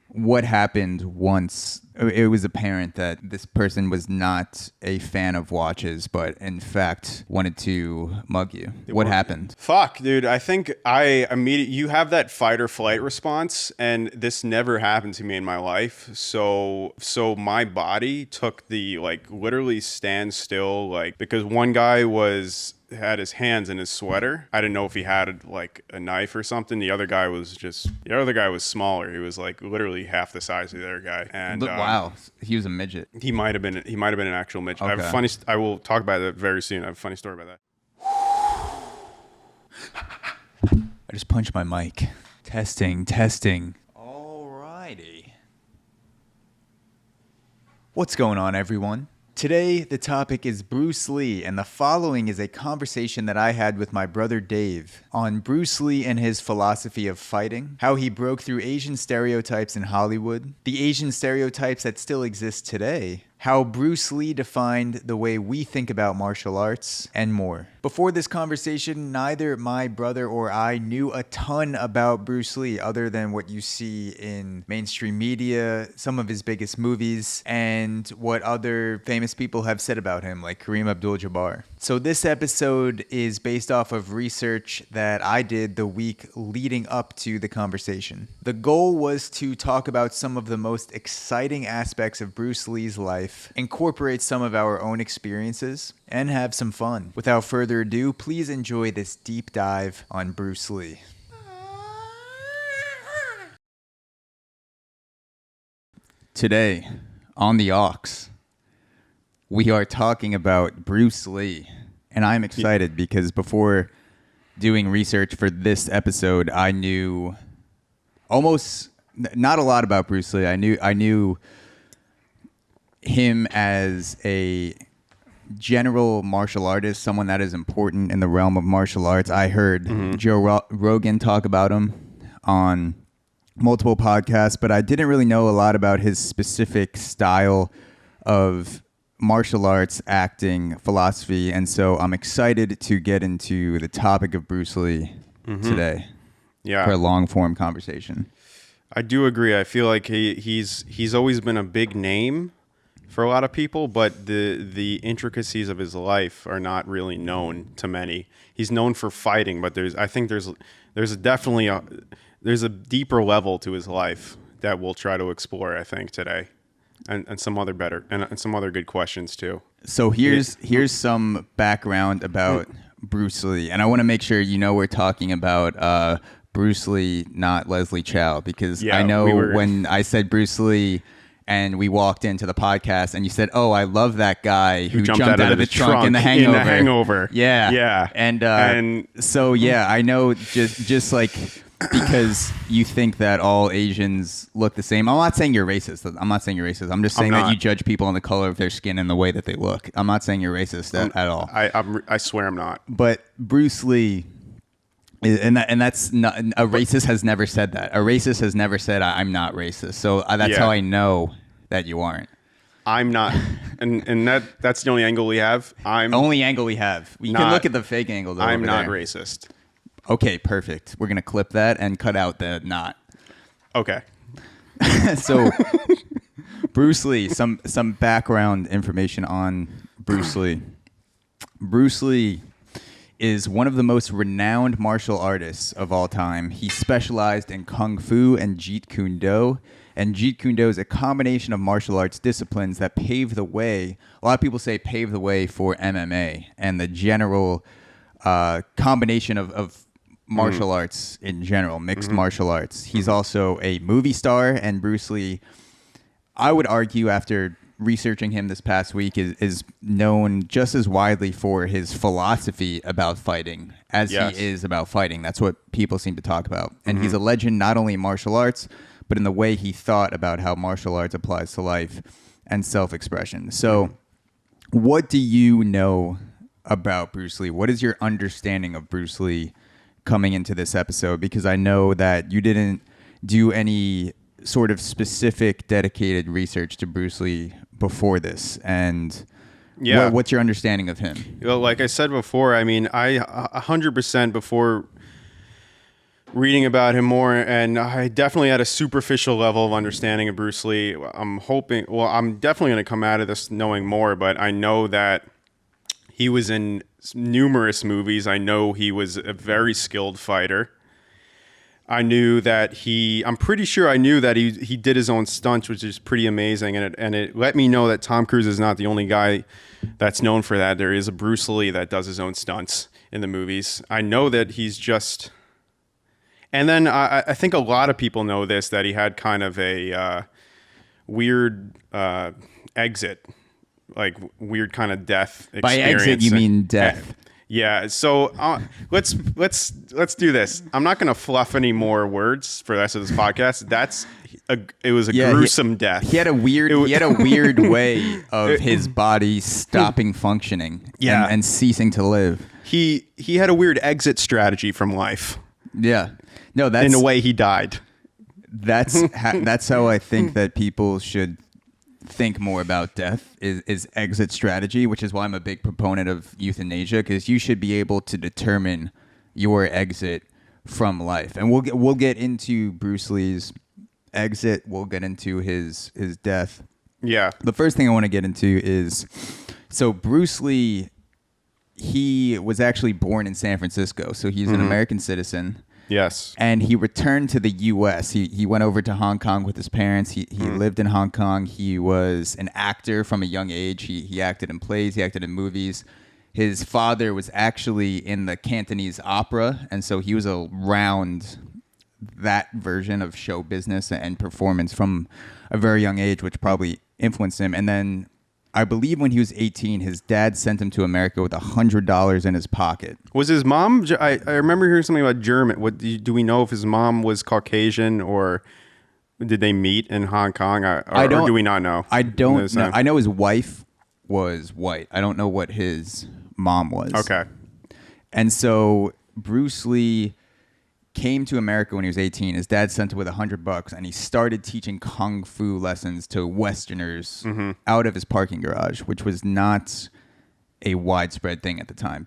what happened once it was apparent that this person was not a fan of watches, but in fact wanted to mug you? What happened? Fuck, dude. I think you have that fight or flight response, and this never happened to me in my life. So my body took the literally stand still, because one guy had his hands in his sweater. I didn't know if he had a knife or something. The other guy was smaller. He was literally half the size of the other guy. And Wow, he was a midget. he might have been an actual midget. Okay. I have a funny. I will talk about that very soon. I have a funny story about that. I just punched my mic. Testing. Alrighty. What's going on, everyone? Today, the topic is Bruce Lee, and the following is a conversation that I had with my brother Dave on Bruce Lee and his philosophy of fighting, how he broke through Asian stereotypes in Hollywood, the Asian stereotypes that still exist today, how Bruce Lee defined the way we think about martial arts, and more. Before this conversation, neither my brother or I knew a ton about Bruce Lee other than what you see in mainstream media, some of his biggest movies, and what other famous people have said about him, like Kareem Abdul-Jabbar. So this episode is based off of research that I did the week leading up to the conversation. The goal was to talk about some of the most exciting aspects of Bruce Lee's life, incorporate some of our own experiences, and have some fun. Without further ado, please enjoy this deep dive on Bruce Lee. Today, on the Aux, we are talking about Bruce Lee. And I'm excited because before doing research for this episode, I knew almost not a lot about Bruce Lee. I knew him as a general martial artist, someone that is important in the realm of martial arts. I heard Joe Rogan talk about him on multiple podcasts, but I didn't really know a lot about his specific style of martial arts, acting, philosophy, and so I'm excited to get into the topic of Bruce Lee today for a long-form conversation. I do agree. I feel like he's always been a big name for a lot of people, but the intricacies of his life are not really known to many. He's known for fighting, but there's definitely a deeper level to his life that we'll try to explore, I think, today, and some other good questions too. So here's some background about Bruce Lee, and I want to make sure we're talking about Bruce Lee, not Leslie Chow, because I know when I said Bruce Lee and we walked into the podcast and you said, "Oh, I love that guy who jumped out of the trunk in The Hangover." Yeah. And so I know just like because you think that all Asians look the same. I'm not saying you're racist. I'm just saying that you judge people on the color of their skin and the way that they look. I'm not saying you're racist at all. I swear I'm not. But Bruce Lee, and that's not a racist has never said that. A racist has never said I'm not racist. So that's how I know that you aren't. I'm not, and that's the only angle we have. Only angle we have. You can look at the fake angle. I'm not racist. Okay, perfect. We're gonna clip that and cut out the not. Okay. So, Bruce Lee. Some background information on Bruce Lee. Bruce Lee is one of the most renowned martial artists of all time. He specialized in Kung Fu and Jeet Kune Do. And Jeet Kune Do is a combination of martial arts disciplines that paved the way. A lot of people say paved the way for MMA and the general combination of martial arts in general, mixed martial arts. He's also a movie star, and Bruce Lee, I would argue after researching him this past week, is known just as widely for his philosophy about fighting as he is about fighting. That's what people seem to talk about. And he's a legend not only in martial arts, but in the way he thought about how martial arts applies to life and self-expression. So what do you know about Bruce Lee? What is your understanding of Bruce Lee coming into this episode? Because I know that you didn't do any sort of specific dedicated research to Bruce Lee before this. And what's your understanding of him? Well, like I said before, I mean, I 100% reading about him more, and I definitely had a superficial level of understanding of Bruce Lee. I'm definitely going to come out of this knowing more, but I know that he was in numerous movies. I know he was a very skilled fighter. I'm pretty sure I knew that he did his own stunts, which is pretty amazing. And it let me know that Tom Cruise is not the only guy that's known for that. There is a Bruce Lee that does his own stunts in the movies. I know that he's just, and then I think a lot of people know this, that he had kind of a weird exit, like weird kind of death experience. By exit, you mean death. Yeah, so let's do this. I'm not going to fluff any more words for the rest of this podcast. It was a gruesome death. He had a weird way of his body stopping functioning. Yeah. And ceasing to live. He had a weird exit strategy from life. Yeah, no, that's in a way he died. That's how I think that people should think more about death is exit strategy, which is why I'm a big proponent of euthanasia, because you should be able to determine your exit from life. And we'll get into Bruce Lee's exit. We'll get into his death. Yeah. The first thing I want to get into is, so Bruce Lee, he was actually born in San Francisco, so he's an American citizen. Yes. And he returned to the U.S. He went over to Hong Kong with his parents. He lived in Hong Kong. He was an actor from a young age. He acted in plays. He acted in movies. His father was actually in the Cantonese opera, and so he was around that version of show business and performance from a very young age, which probably influenced him. And then I believe when he was 18, his dad sent him to America with $100 in his pocket. Was his mom? I remember hearing something about German. Do we know if his mom was Caucasian, or did they meet in Hong Kong? Or do we not know? I don't know. I know his wife was white. I don't know what his mom was. Okay. And so Bruce Lee came to America when he was 18. His dad sent him with $100, and he started teaching kung fu lessons to Westerners out of his parking garage, which was not a widespread thing at the time.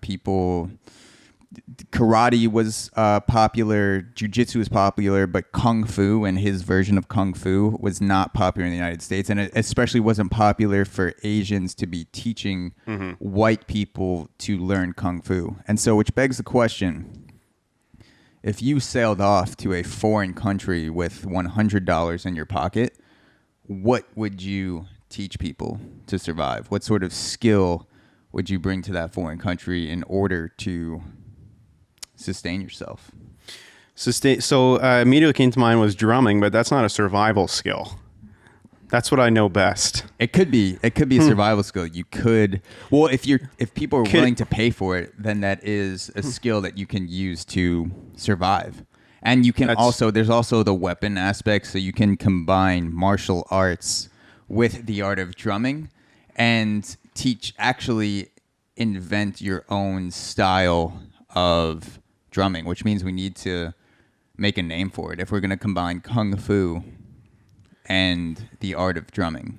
Karate was popular, jiu-jitsu was popular, but kung fu and his version of kung fu was not popular in the United States, and it especially wasn't popular for Asians to be teaching white people to learn kung fu. And so, which begs the question, if you sailed off to a foreign country with $100 in your pocket, what would you teach people to survive? What sort of skill would you bring to that foreign country in order to sustain yourself? So immediately came to mind was drumming, but that's not a survival skill. That's what I know best. It could be a survival skill. You could, well, if people are willing to pay for it, then that is a skill that you can use to survive. And you can there's also the weapon aspect, so you can combine martial arts with the art of drumming and actually invent your own style of drumming, which means we need to make a name for it if we're going to combine kung fu and the art of drumming.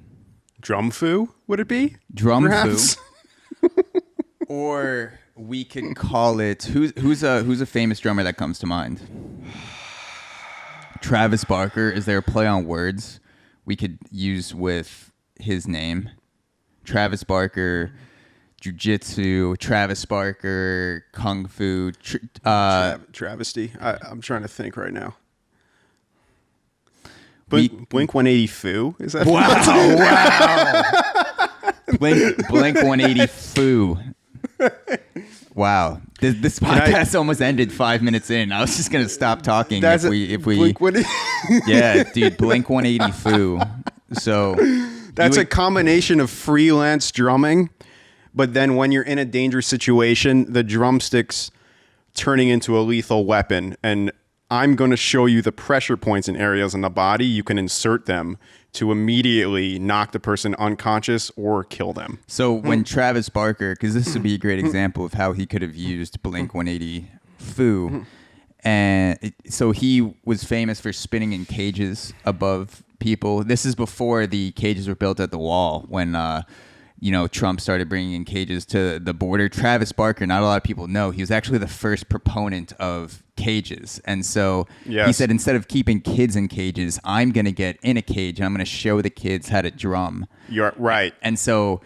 Drumfu, would it be? Drumfu. Or we could call it, who's a famous drummer that comes to mind? Travis Barker. Is there a play on words we could use with his name? Travis Barker, jiu-jitsu, Travis Barker, kung fu. Travesty. I'm trying to think right now. Blink 180 Foo? Is that? Wow! Blink 180 Foo. Wow. This podcast almost ended 5 minutes in. I was just gonna stop talking if we Blink yeah, dude, Blink 180 Foo. So that's a combination of freelance drumming, but then when you're in a dangerous situation, the drumsticks turning into a lethal weapon. And I'm going to show you the pressure points in areas in the body. You can insert them to immediately knock the person unconscious or kill them. So when Travis Barker, because this would be a great example of how he could have used Blink 180 Foo, and so he was famous for spinning in cages above people. This is before the cages were built at the wall, when Trump started bringing in cages to the border. Travis Barker, not a lot of people know, he was actually the first proponent of cages. And so he said, instead of keeping kids in cages, I'm going to get in a cage and I'm going to show the kids how to drum. You're right. And so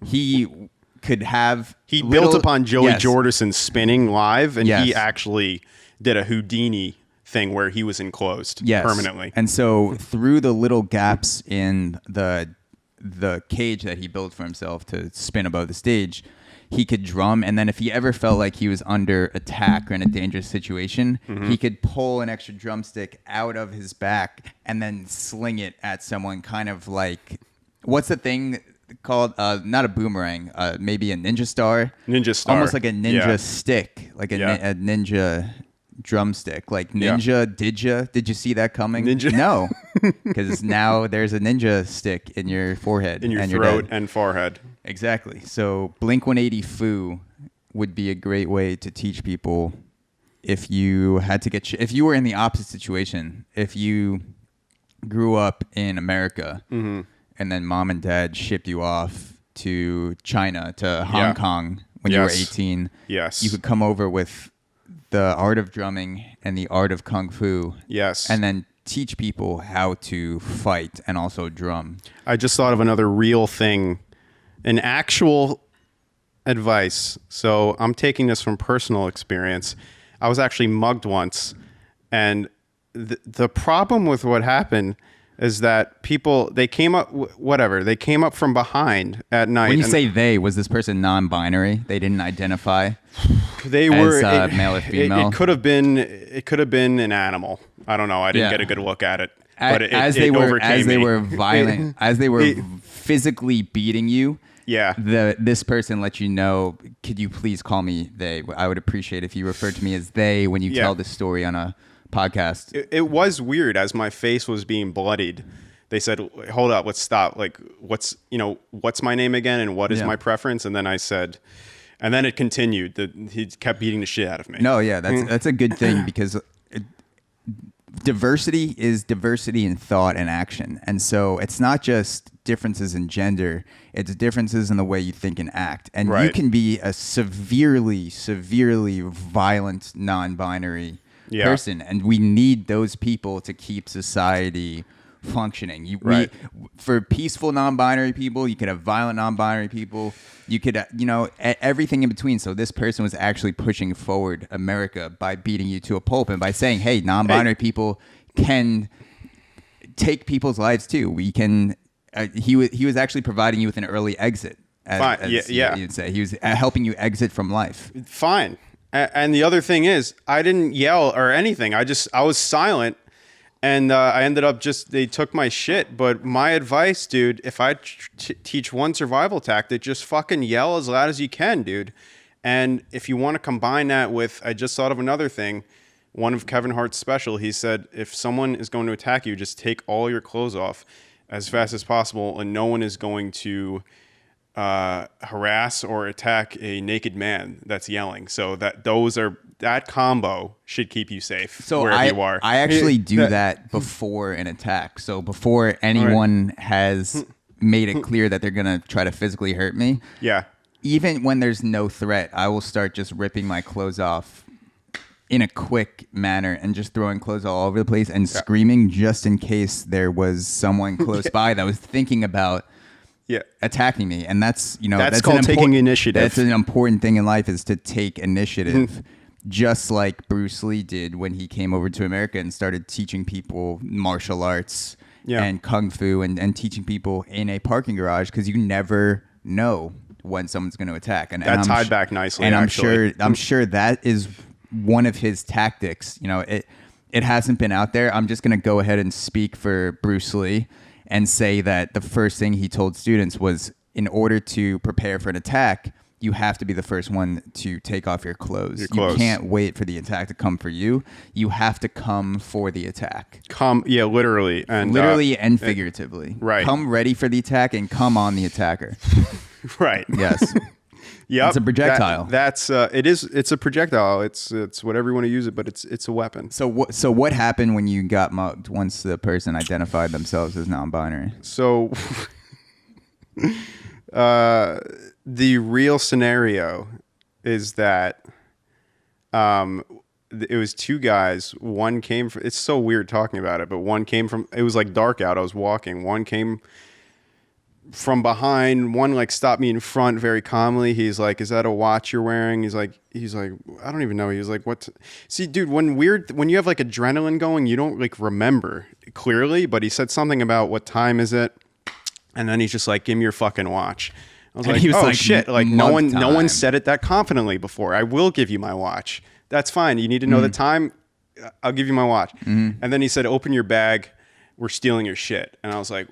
he could have... He built upon Joey Jordison spinning live, and he actually did a Houdini thing where he was enclosed permanently. And so through the little gaps in the cage that he built for himself to spin above the stage, he could drum. And then if he ever felt like he was under attack or in a dangerous situation, he could pull an extra drumstick out of his back and then sling it at someone, kind of like, what's the thing called? Not a boomerang, maybe a ninja star. Almost like a ninja stick, like a ninja drumstick, like ninja. Did you see that coming? No, because now there's a ninja stick in your forehead, in your throat and forehead. Exactly. So Blink 180 Foo would be a great way to teach people if you had to get if you were in the opposite situation, if you grew up in America and then mom and dad shipped you off to China, to Hong Kong when you were 18. Yes, you could come over with the art of drumming and the art of kung fu. Yes. And then teach people how to fight and also drum. I just thought of another real thing, an actual advice. So I'm taking this from personal experience. I was actually mugged once, and the problem with what happened is that people, they came up from behind at night. When you say they, was this person non-binary? They didn't identify they as were male or female? It could have been an animal. I don't know. I didn't get a good look at it. But as they were violent, as they were physically beating you, this person let you know, could you please call me they? I would appreciate if you referred to me as they when you tell this story on a podcast. It was weird. As my face was being bloodied, they said, hold up, let's stop. Like, what's my name again, and what is my preference? And then I said, and then it continued. He kept beating the shit out of me. No, that's a good thing, because diversity is diversity in thought and action. And so it's not just differences in gender, it's differences in the way you think and act. And you can be a severely violent non-binary person, and we need those people to keep society functioning. For peaceful non-binary people, you could have violent non-binary people, you could everything in between. So this person was actually pushing forward America by beating you to a pulp and by saying, hey, non-binary people can take people's lives too. We can he was actually providing you with an early exit, you'd say. He was helping you exit from life. Fine. And the other thing is, I didn't yell or anything. I was silent, and I ended up they took my shit. But my advice, dude, if I teach one survival tactic, just fucking yell as loud as you can, dude. And if you want to combine that with, I just thought of another thing. One of Kevin Hart's special, he said, if someone is going to attack you, just take all your clothes off as fast as possible, and no one is going to harass or attack a naked man that's yelling. So that combo should keep you safe wherever you are. I actually do that before an attack. So before anyone has made it clear that they're gonna try to physically hurt me. Yeah. Even when there's no threat, I will start just ripping my clothes off in a quick manner and just throwing clothes all over the place and screaming, just in case there was someone close by that was thinking about attacking me. And that's called taking initiative. That's an important thing in life, is to take initiative. Just like Bruce Lee did when he came over to America and started teaching people martial arts and kung fu and teaching people in a parking garage, because you never know when someone's going to attack. And that tied back nicely. And I'm sure that is one of his tactics. It hasn't been out there. I'm just going to go ahead and speak for Bruce Lee and say that the first thing he told students was, in order to prepare for an attack, you have to be the first one to take off your clothes. You can't wait for the attack to come for you. You have to come for the attack. Literally. Literally and figuratively. Right. Come ready for the attack and come on the attacker. Right. Yes. Yeah. It's a projectile. It's a projectile. It's whatever you want to use it, but it's a weapon. So what happened when you got mugged once the person identified themselves as non-binary? So The real scenario is that it was two guys. One came from, it's so weird talking about it, but one came from, it was like dark out. I was walking. One came from behind. One like stopped me in front very calmly. He's like, "Is that a watch you're wearing?" He's like, I don't even know. He was like, "What?" See, dude, when you have like adrenaline going, you don't like remember clearly, but he said something about what time is it? And then he's just like, "Give me your fucking watch." I was And like, he was "Oh like, shit. Like "Mug no one time." said it that confidently before. I will give you my watch. That's fine. You need to know the time. I'll give you my watch." And then he said, "Open your bag. We're stealing your shit." And I was like,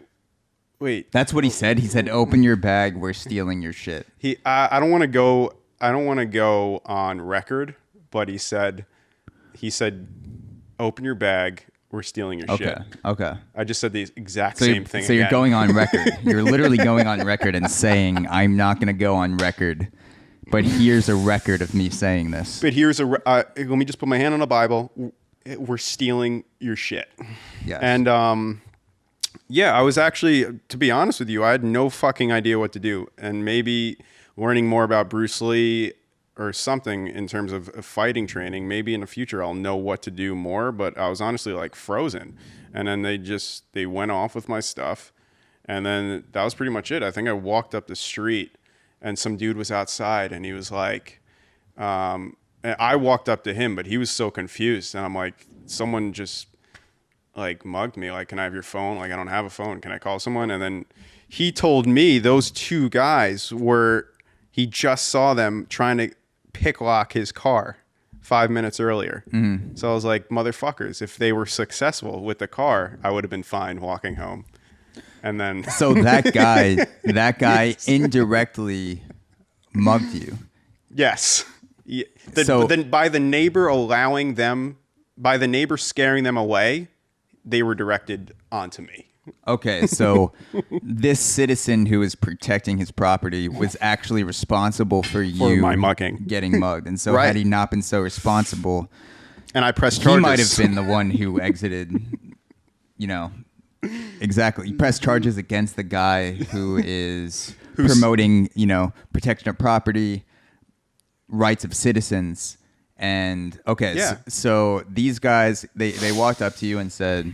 "Wait." That's what he said. He said, "Open your bag. We're stealing your shit." I don't want to go. I don't want to go on record, but he said, "Open your bag. We're stealing your shit." Okay. I just said the exact same thing. So you're going on record. You're literally going on record and saying, "I'm not going to go on record, but here's a record of me saying this." But here's let me just put my hand on the Bible. We're stealing your shit. Yes. And yeah, I was actually, to be honest with you, I had no fucking idea what to do. And maybe learning more about Bruce Lee or something in terms of fighting training, maybe in the future I'll know what to do more. But I was honestly like frozen. And then they went off with my stuff. And then that was pretty much it. I think I walked up the street and some dude was outside and he was like, and I walked up to him, but he was so confused. And I'm like, someone just like mugged me. Like, "Can I have your phone?" Like, "I don't have a phone. Can I call someone?" And then he told me those two guys he just saw them trying to pick lock his car 5 minutes earlier. So I was like, motherfuckers, if they were successful with the car, I would have been fine walking home. And then So that guy indirectly mugged you. yes. Yeah. So- Then by the neighbor scaring them away, they were directed onto me. Okay, so this citizen who is protecting his property was actually responsible for you my mugging. getting mugged. And so Right. had he not been so responsible, And I pressed he charges. might have been the one who exited, exactly. You press charges against the guy who's promoting, protection of property, rights of citizens. And okay, Yeah. so these guys, they walked up to you and said,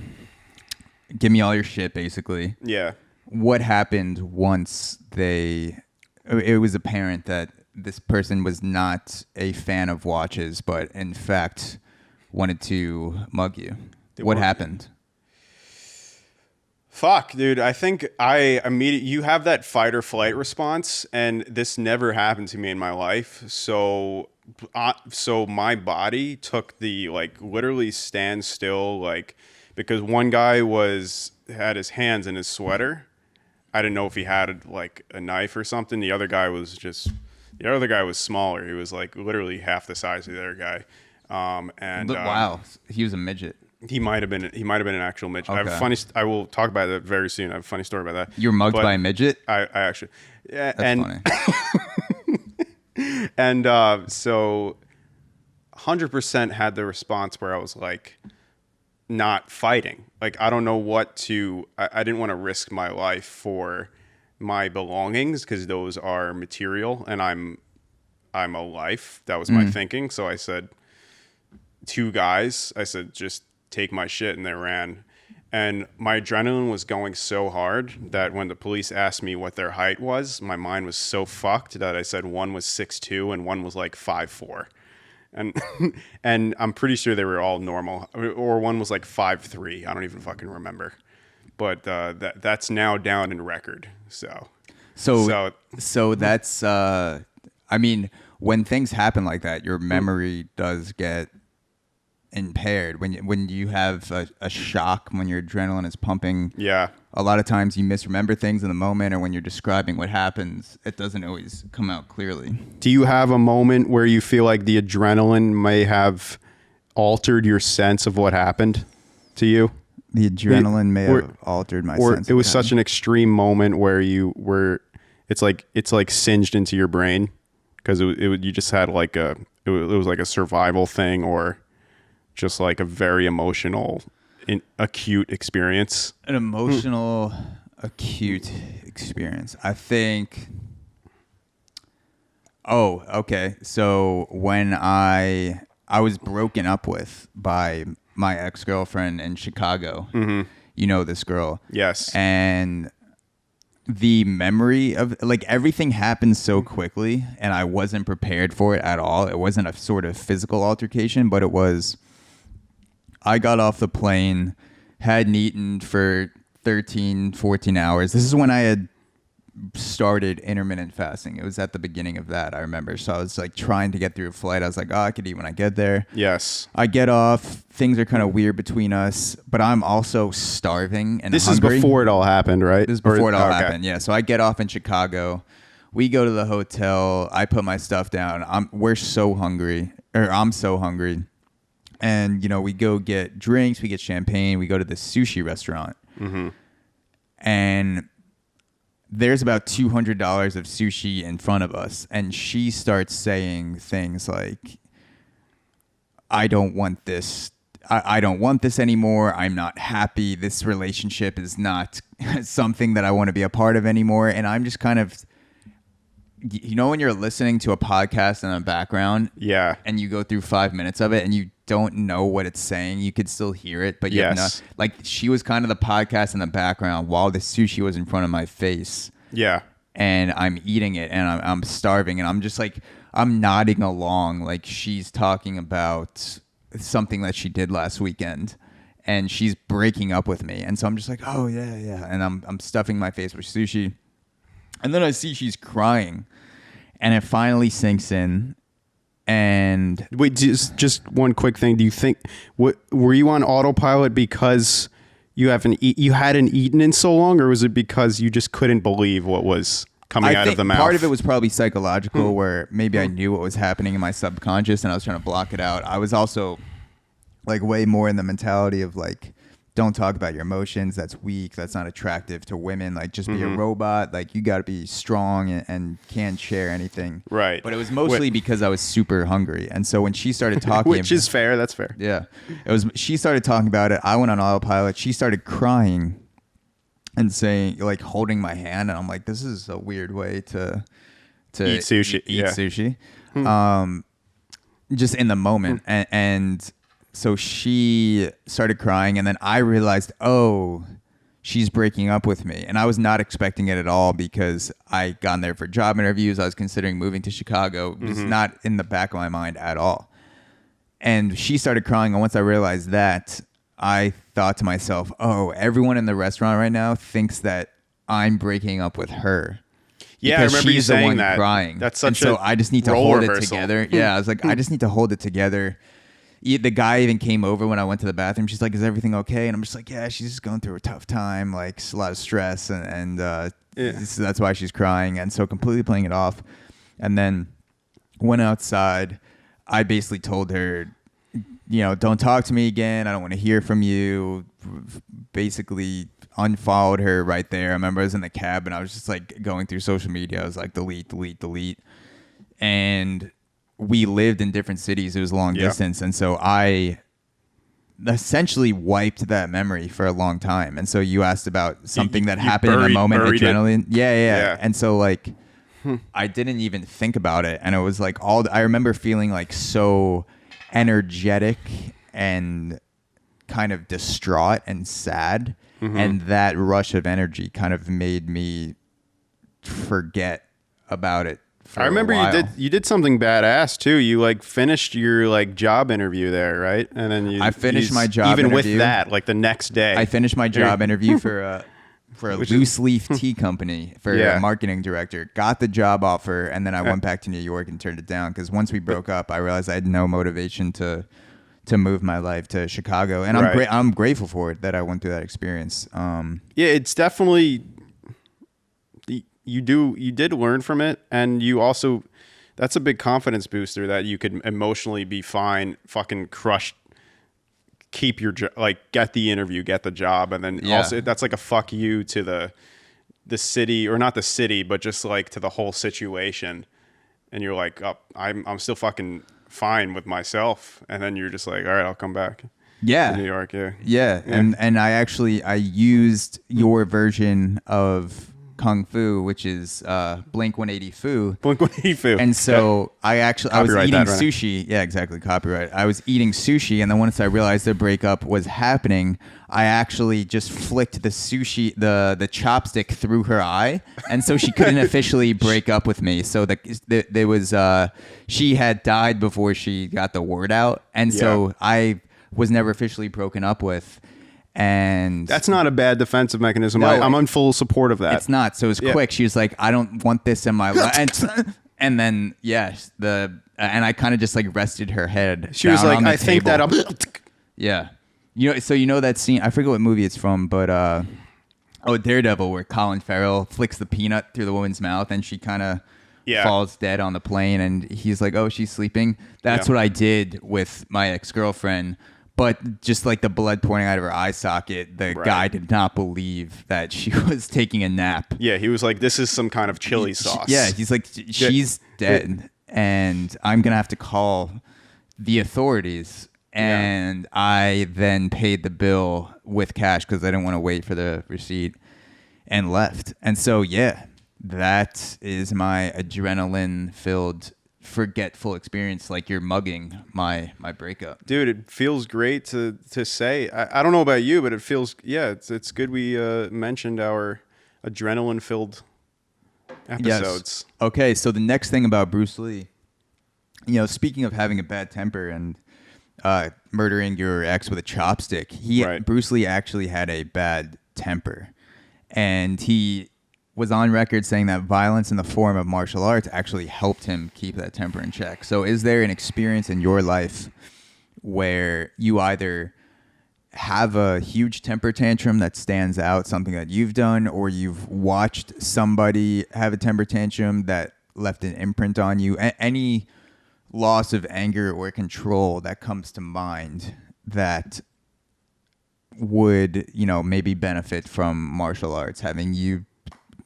"Give me all your shit," basically. Yeah. What happened once it was apparent that this person was not a fan of watches, but in fact wanted to mug you? What happened? Fuck, dude. I think you have that fight or flight response, and this never happened to me in my life. So my body took the like literally stand still, like, because one guy had his hands in his sweater. I didn't know if he had like a knife or something. The other guy was smaller. He was like literally half the size of the other guy. Wow, he was a midget. He might have been an actual midget. Okay. I will talk about that very soon. I have a funny story about that. You were mugged by a midget? I actually, yeah, That's funny. And so 100% had the response where I was like, not fighting. Like, I don't know I didn't want to risk my life for my belongings because those are material and I'm a life. That was my thinking. So I said, two guys, I said, "Just take my shit," and they ran. And my adrenaline was going so hard that when the police asked me what their height was, my mind was so fucked that I said one was 6'2" and one was like 5'4". And I'm pretty sure they were all normal, or one was like 5'3". I don't even fucking remember. But that's now down in record. So that's I mean, when things happen like that, your memory does get impaired. When you have a shock, when your adrenaline is pumping, yeah, a lot of times you misremember things in the moment, or when you're describing what happens, it doesn't always come out clearly. Do you have a moment where you feel like the adrenaline may have altered your sense of what happened to you? The adrenaline may have altered my sense. Or it was such an extreme moment where it's like singed into your brain because you just had like it was like a survival thing, or just like a very emotional, acute experience. An emotional, acute experience. I think Oh, okay. So when I was broken up with by my ex-girlfriend in Chicago. Mm-hmm. You know this girl. Yes. And the memory of like everything happened so quickly and I wasn't prepared for it at all. It wasn't a sort of physical altercation, but it was I got off the plane, hadn't eaten for 13, 14 hours. This is when I had started intermittent fasting. It was at the beginning of that, I remember. So I was like trying to get through a flight. I was like, oh, I could eat when I get there. Yes. I get off. Things are kind of weird between us, but I'm also starving and This hungry. is before it all happened, right? This is before it all happened. Yeah. So I get off in Chicago. We go to the hotel. I put my stuff down. We're so hungry, or I'm so hungry. And, you know, we go get drinks. We get champagne. We go to the sushi restaurant. Mm-hmm. And there's about $200 of sushi in front of us. And she starts saying things like, I don't want this. I don't want this anymore. I'm not happy. This relationship is not something that I want to be a part of anymore. And I'm just kind of, you know, when you're listening to a podcast in the background, yeah, and you go through 5 minutes of it and you don't know what it's saying, you could still hear it, but you have no, like she was kind of the podcast in the background while the sushi was in front of my face. Yeah. And I'm eating it and I'm starving and I'm just like, I'm nodding along like she's talking about something that she did last weekend and she's breaking up with me. And so I'm just like, oh yeah. And I'm stuffing my face with sushi. And then I see she's crying and it finally sinks in. And wait, just one quick thing. Do you think were you on autopilot because you hadn't eaten in so long, or was it because you just couldn't believe what was coming out of the mouth? Part of it was probably psychological, where maybe I knew what was happening in my subconscious and I was trying to block it out. I was also like way more in the mentality of like, don't talk about your emotions. That's weak. That's not attractive to women. Like, just be a robot. Like, you got to be strong and can't share anything. Right. But it was mostly because I was super hungry. And so when she started talking, which is fair. That's fair. Yeah, it was. She started talking about it. I went on autopilot. She started crying and saying, like, holding my hand, and I'm like, this is a weird way to eat sushi. Eat sushi. Just in the moment, and so she started crying, and then I realized, oh, she's breaking up with me. And I was not expecting it at all because I gone there for job interviews. I was considering moving to Chicago. It was not in the back of my mind at all. And she started crying, and once I realized that, I thought to myself, oh, everyone in the restaurant right now thinks that I'm breaking up with her. Yeah, I remember you saying the one that. Crying. That's such so I just need to hold reversal. It together. Yeah, I was like, I just need to hold it together. The guy even came over when I went to the bathroom. She's like, is everything okay? And I'm just like, yeah, she's just going through a tough time, like a lot of stress, and so that's why she's crying. And so completely playing it off. And then went outside. I basically told her, you know, don't talk to me again. I don't want to hear from you. Basically unfollowed her right there. I remember I was in the cab and I was just like going through social media. I was like, delete. And we lived in different cities. It was long distance. And so I essentially wiped that memory for a long time. And so you asked about something that happened in a moment, adrenaline. Yeah. And so like, I didn't even think about it. And it was like I remember feeling like so energetic and kind of distraught and sad. And that rush of energy kind of made me forget about it. I remember you did something badass too. You like finished your like job interview there, right? And then I finished my job even interview. with that, like the next day. I finished my job interview for a loose leaf tea company for a marketing director. Got the job offer, and then I went back to New York and turned it down because once we broke up, I realized I had no motivation to move my life to Chicago, and I'm grateful for it that I went through that experience. Yeah, it's definitely. You did learn from it, and you also, that's a big confidence booster that you could emotionally be fine, fucking crushed, keep your get the interview, get the job, and then also that's like a fuck you to the city, or not the city, but just like to the whole situation, and you're like, oh, I'm still fucking fine with myself, and then you're just like, all right, I'll come back. To New York. Yeah. And I used your version of Kung Fu, which is Blink 180 Fu. Blink 180 Fu. And so I was Copyright eating that, right? sushi. Yeah, exactly. Copyright. I was eating sushi, and then once I realized the breakup was happening, I actually just flicked the sushi, the chopstick through her eye, and so she couldn't officially break up with me. So there was she had died before she got the word out, and so I was never officially broken up with. And That's not a bad defensive mechanism. No, I'm in full support of that. it's not. So it was quick. She was like, I don't want this in my life. And then, and I kind of just like rested her head. She was down like, on the I think that table. I'm... Yeah. So you know that scene, I forget what movie it's from, but Daredevil, where Colin Farrell flicks the peanut through the woman's mouth and she kind of falls dead on the plane, and he's like, oh, she's sleeping. That's what I did with my ex-girlfriend. But just like the blood pouring out of her eye socket, the guy did not believe that she was taking a nap. Yeah, he was like, this is some kind of chili sauce. Yeah, he's like, she's dead, and I'm going to have to call the authorities. And I then paid the bill with cash because I didn't want to wait for the receipt, and left. And so, that is my adrenaline-filled forgetful experience, like you're mugging my breakup. Dude, it feels great to say. I don't know about you, but it feels, it's good we mentioned our adrenaline-filled episodes. Yes. Okay, so the next thing about Bruce Lee, speaking of having a bad temper and murdering your ex with a chopstick, Bruce Lee actually had a bad temper. And he was on record saying that violence in the form of martial arts actually helped him keep that temper in check. So is there an experience in your life where you either have a huge temper tantrum that stands out, something that you've done, or you've watched somebody have a temper tantrum that left an imprint on you? Any loss of anger or control that comes to mind that would, maybe benefit from martial arts, having you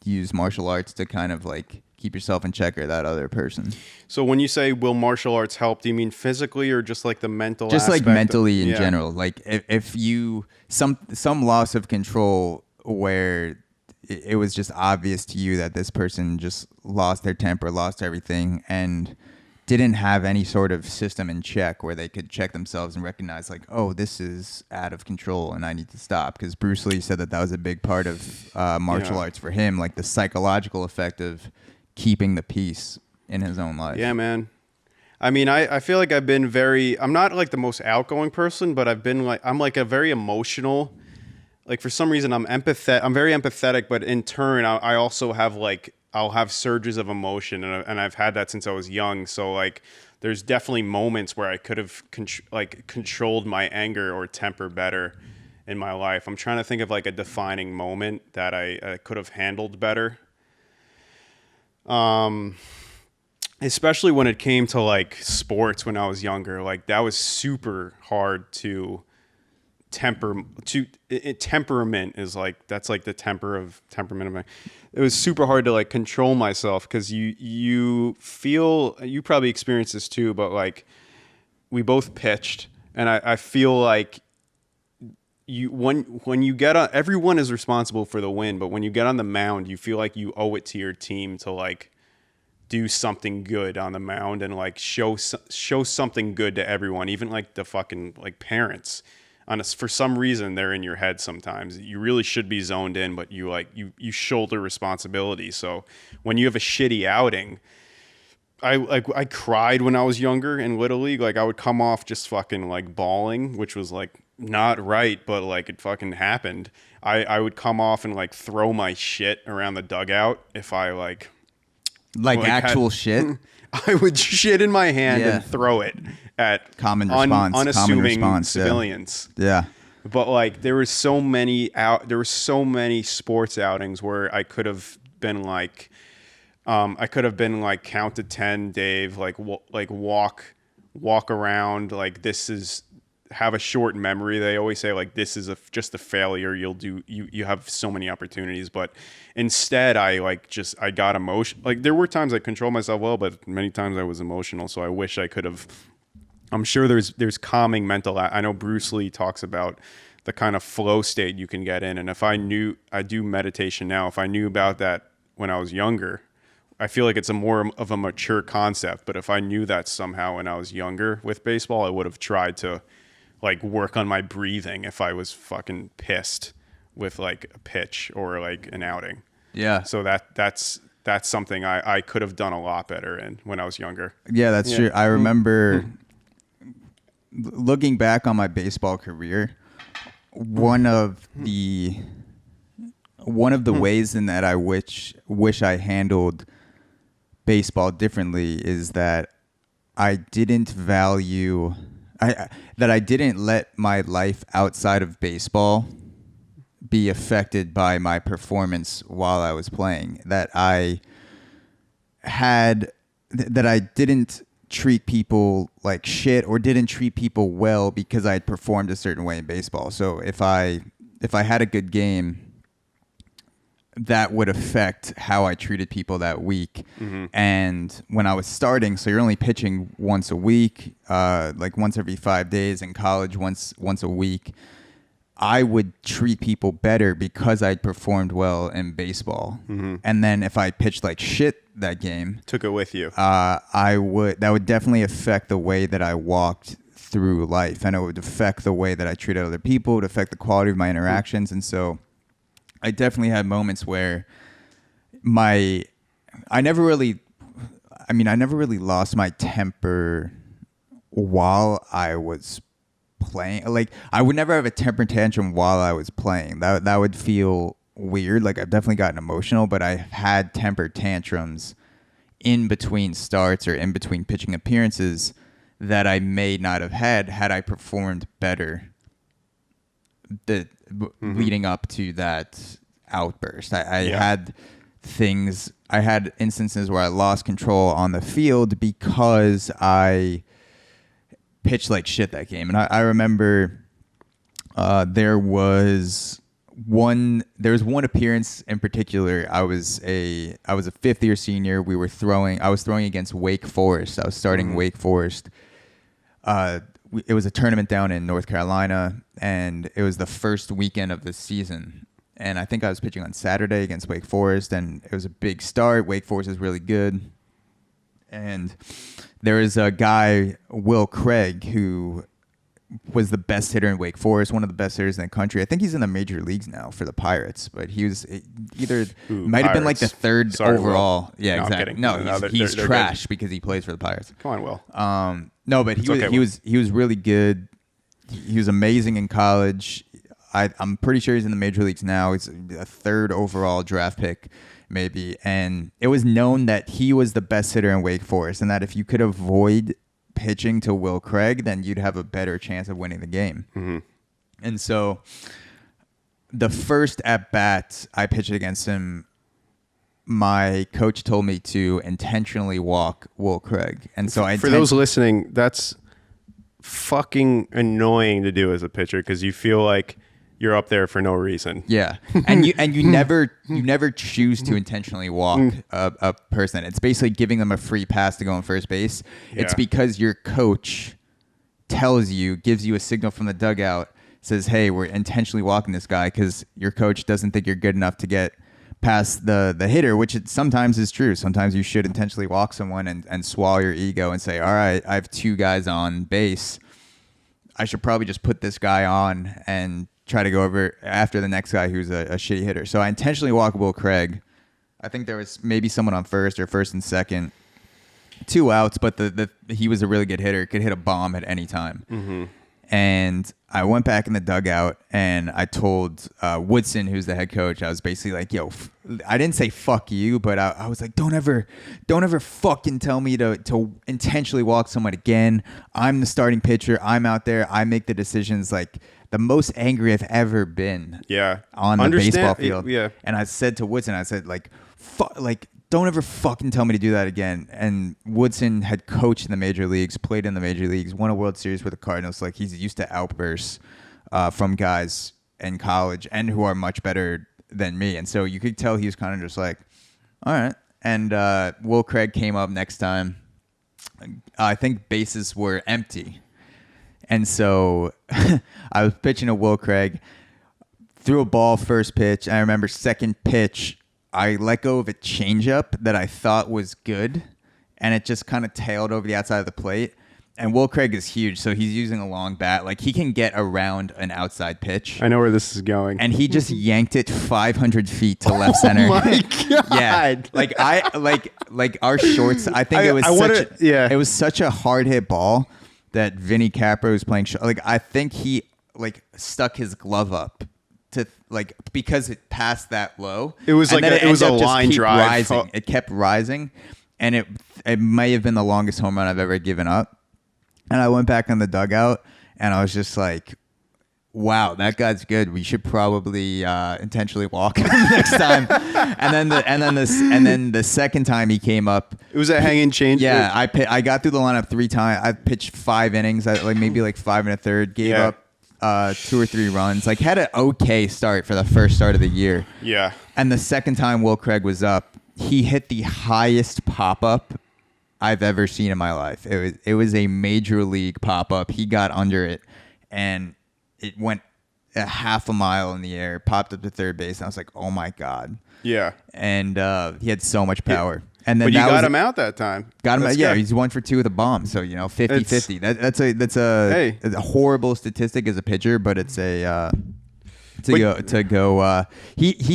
use martial arts to kind of like keep yourself in check or that other person? So when you say will martial arts help, do you mean physically or just like the mental just aspect? Like mentally in general, like if you some loss of control where it was just obvious to you that this person just lost their temper, lost everything, and didn't have any sort of system in check where they could check themselves and recognize like, oh, this is out of control and I need to stop. Because Bruce Lee said that was a big part of martial arts for him, like the psychological effect of keeping the peace in his own life. Yeah, man. I mean, I feel like I've been I'm not like the most outgoing person, but I'm like a very emotional, like for some reason I'm very empathetic, but in turn I also have like, I'll have surges of emotion, and I've had that since I was young. So like, there's definitely moments where I could have controlled my anger or temper better in my life. I'm trying to think of like a defining moment that I could have handled better. Especially when it came to like sports when I was younger, like that was super hard to temperament is like, that's like the temperament of my, it was super hard to like control myself because you feel, you probably experienced this too, but like we both pitched, and I feel like when you get on, everyone is responsible for the win, but when you get on the mound, you feel like you owe it to your team to like do something good on the mound and like show something good to everyone, even like the fucking like parents. For some reason, they're in your head sometimes. You really should be zoned in, but you shoulder responsibility. So when you have a shitty outing, I cried when I was younger in Little League. Like I would come off just fucking like bawling, which was like not right, but like it fucking happened. I would come off and like throw my shit around the dugout if I like actual shit. I would shit in my hand and throw it at unassuming civilians. Yeah. But like there were so many sports outings where I could have been like count to 10, Dave, like walk around, like this is, have a short memory. They always say like this is just a failure. You have so many opportunities, but instead I got emotional. Like there were times I controlled myself well, but many times I was emotional. So I wish I could have. I'm sure there's calming mental. I know Bruce Lee talks about the kind of flow state you can get in. And if I do meditation now, if I knew about that when I was younger, I feel like it's a more of a mature concept. But if I knew that somehow when I was younger with baseball, I would have tried to like work on my breathing if I was fucking pissed with like a pitch or like an outing. Yeah. So that's something I could have done a lot better in when I was younger. Yeah, that's true. I remember looking back on my baseball career, one of the ways in that I wish I handled baseball differently is that I didn't let my life outside of baseball be affected by my performance while I was playing. That I didn't treat people like shit or didn't treat people well because I had performed a certain way in baseball. So if I had a good game, that would affect how I treated people that week. Mm-hmm. And when I was starting, so you're only pitching once a week, like once every 5 days. In college, once a week. I would treat people better because I'd performed well in baseball. Mm-hmm. And then if I pitched like shit that game, took it with you. That would definitely affect the way that I walked through life, and it would affect the way that I treated other people. It would affect the quality of my interactions. Mm-hmm. And so I definitely had moments where I never really lost my temper while I was playing. Like, I would never have a temper tantrum while I was playing. That would feel weird. Like, I've definitely gotten emotional, but I've had temper tantrums in between starts or in between pitching appearances that I may not have had I performed better leading up to that outburst. I had instances where I lost control on the field because I pitched like shit that game. And I remember there was one appearance in particular. I was a 5th year senior. I was throwing against Wake Forest. I was starting Wake Forest. It was a tournament down in North Carolina, and it was the first weekend of the season. And I think I was pitching on Saturday against Wake Forest, and it was a big start. Wake Forest is really good. And there was a guy, Will Craig, who was the best hitter in Wake Forest, one of the best hitters in the country. I think he's in the major leagues now for the Pirates, but he was might have been like the 3rd overall. Will. Yeah, no, exactly. No, he's trash because he plays for the Pirates. Come on, Will. No, but he was really good. He was amazing in college. I'm pretty sure he's in the major leagues now. He's a 3rd overall draft pick, maybe. And it was known that he was the best hitter in Wake Forest, and that if you could avoid pitching to Will Craig, then you'd have a better chance of winning the game. Mm-hmm. And so the first at bat I pitched against him, my coach told me to intentionally walk Will Craig. And so for those listening, that's fucking annoying to do as a pitcher because you feel like you're up there for no reason. Yeah, and you never choose to intentionally walk a person. It's basically giving them a free pass to go on first base. Yeah. It's because your coach gives you a signal from the dugout, says, "Hey, we're intentionally walking this guy," because your coach doesn't think you're good enough to get past the hitter, which sometimes is true. Sometimes you should intentionally walk someone and swallow your ego and say, "All right, I have 2 guys on base. I should probably just put this guy on and try to go over after the next guy who's a shitty hitter." So I intentionally walked Will Craig. I think there was maybe someone on first and second. 2 outs, but he was a really good hitter. Could hit a bomb at any time. Mm-hmm. And I went back in the dugout and I told Woodson, who's the head coach, I was basically like, "Yo, I didn't say fuck you, but I was like, don't ever fucking tell me to intentionally walk someone again. I'm the starting pitcher. I'm out there. I make the decisions." Like, the most angry I've ever been on the baseball field. Yeah. And I said to Woodson, I said, like, don't ever fucking tell me to do that again. And Woodson had coached in the major leagues, played in the major leagues, won a World Series with the Cardinals. Like, he's used to outbursts from guys in college and who are much better than me. And so you could tell he was kind of just like, all right. And Will Craig came up next time. I think bases were empty. And so I was pitching to Will Craig, threw a ball first pitch. I remember second pitch, I let go of a changeup that I thought was good, and it just kind of tailed over the outside of the plate. And Will Craig is huge, so he's using a long bat. Like, he can get around an outside pitch. I know where this is going. And he just yanked it 500 feet to left center. Oh my God. Like our shorts. I think it was such a hard hit ball that Vinny Capra was playing. I think he stuck his glove up to because it passed that low. It was like it was a line drive. Rising. It kept rising, and it may have been the longest home run I've ever given up. And I went back on the dugout, and I was just like, "Wow, that guy's good. We should probably intentionally walk him next time." and then the second time he came up, it was a hanging change. Yeah, I got through the lineup 3 times. I pitched 5 innings, maybe 5 1/3. Gave up 2 or 3 runs. Had an okay start for the first start of the year. Yeah. And the second time Will Craig was up, he hit the highest pop up I've ever seen in my life. It was a major league pop up. He got under it, and it went a half a mile in the air, popped up to third base, and I was like, "Oh my God!" Yeah. And he had so much power. And then but you got him out that time. Got him out. Yeah, he's 1 for 2 with a bomb. So 50-50. That's a horrible statistic as a pitcher, but it's he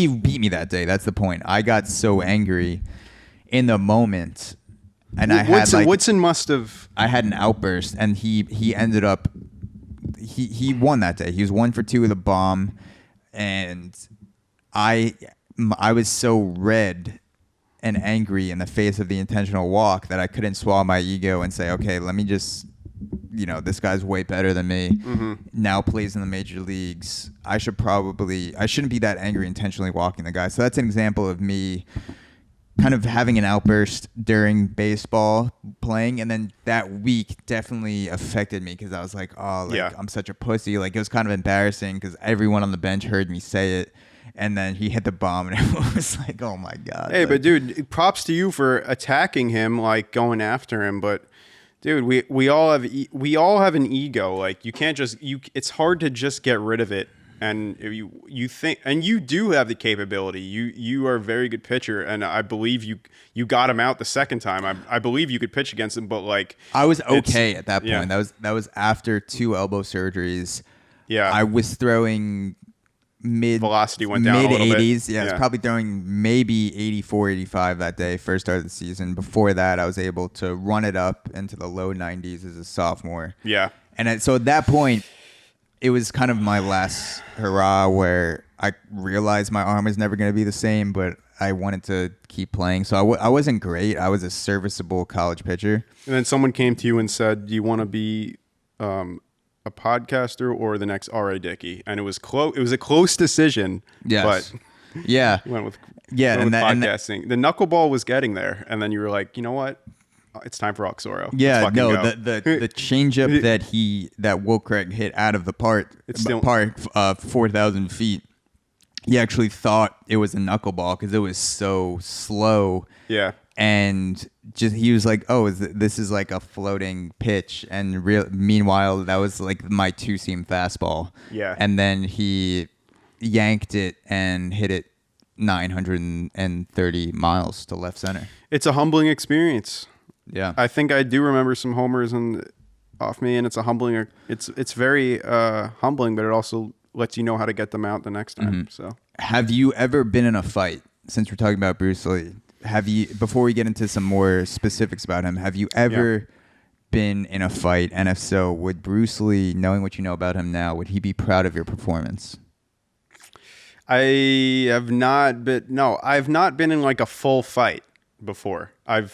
beat me that day. That's the point. I got so angry in the moment. And Woodson must have. I had an outburst, and he ended up. He won that day. He was 1 for 2 with a bomb, and I was so red and angry in the face of the intentional walk that I couldn't swallow my ego and say, okay, let me just, this guy's way better than me. Mm-hmm. Now plays in the major leagues. I shouldn't be that angry intentionally walking the guy. So that's an example of me kind of having an outburst during baseball playing, and then that week definitely affected me because I was like, I'm such a pussy. It was kind of embarrassing because everyone on the bench heard me say it, and then he hit the bomb, and everyone was like, oh my God. Hey, but dude, props to you for attacking him, going after him, but dude, we all have an ego. You can't just it's hard to just get rid of it. And you think, and you do have the capability. You are a very good pitcher, and I believe you got him out the second time. I believe you could pitch against him, but I was okay at that point. Yeah. That was after 2 elbow surgeries. Yeah, I was throwing velocity went down a little 80s. bit. Yeah, I was probably throwing maybe 84, 85 that day, first start of the season. Before that, I was able to run it up into the low 90s as a sophomore. Yeah, and so at that point, it was kind of my last hurrah where I realized my arm was never going to be the same, but I wanted to keep playing. So I wasn't great. I was a serviceable college pitcher. And then someone came to you and said, do you want to be a podcaster or the next R.A. Dickey? And it was close. It was a close decision. Yes. But yeah. You went with And podcasting. The knuckleball was getting there. And then you were like, you know what? It's time for AUXORO. Yeah, no, the changeup that Will Craig hit out of the park, 4,000 feet. He actually thought it was a knuckleball because it was so slow. Yeah, and he was like, "Oh, this is like a floating pitch?" And meanwhile, that was my 2-seam fastball. Yeah, and then he yanked it and hit it 930 miles to left center. It's a humbling experience. Yeah, I think I do remember some homers off me, and it's a humbling. It's very humbling, but it also lets you know how to get them out the next time. Mm-hmm. So, have you ever been in a fight? Since we're talking about Bruce Lee, before we get into some more specifics about him, have you ever been in a fight? And if so, would Bruce Lee, knowing what you know about him now, would he be proud of your performance? I have not been. No, I've not been in a full fight before. I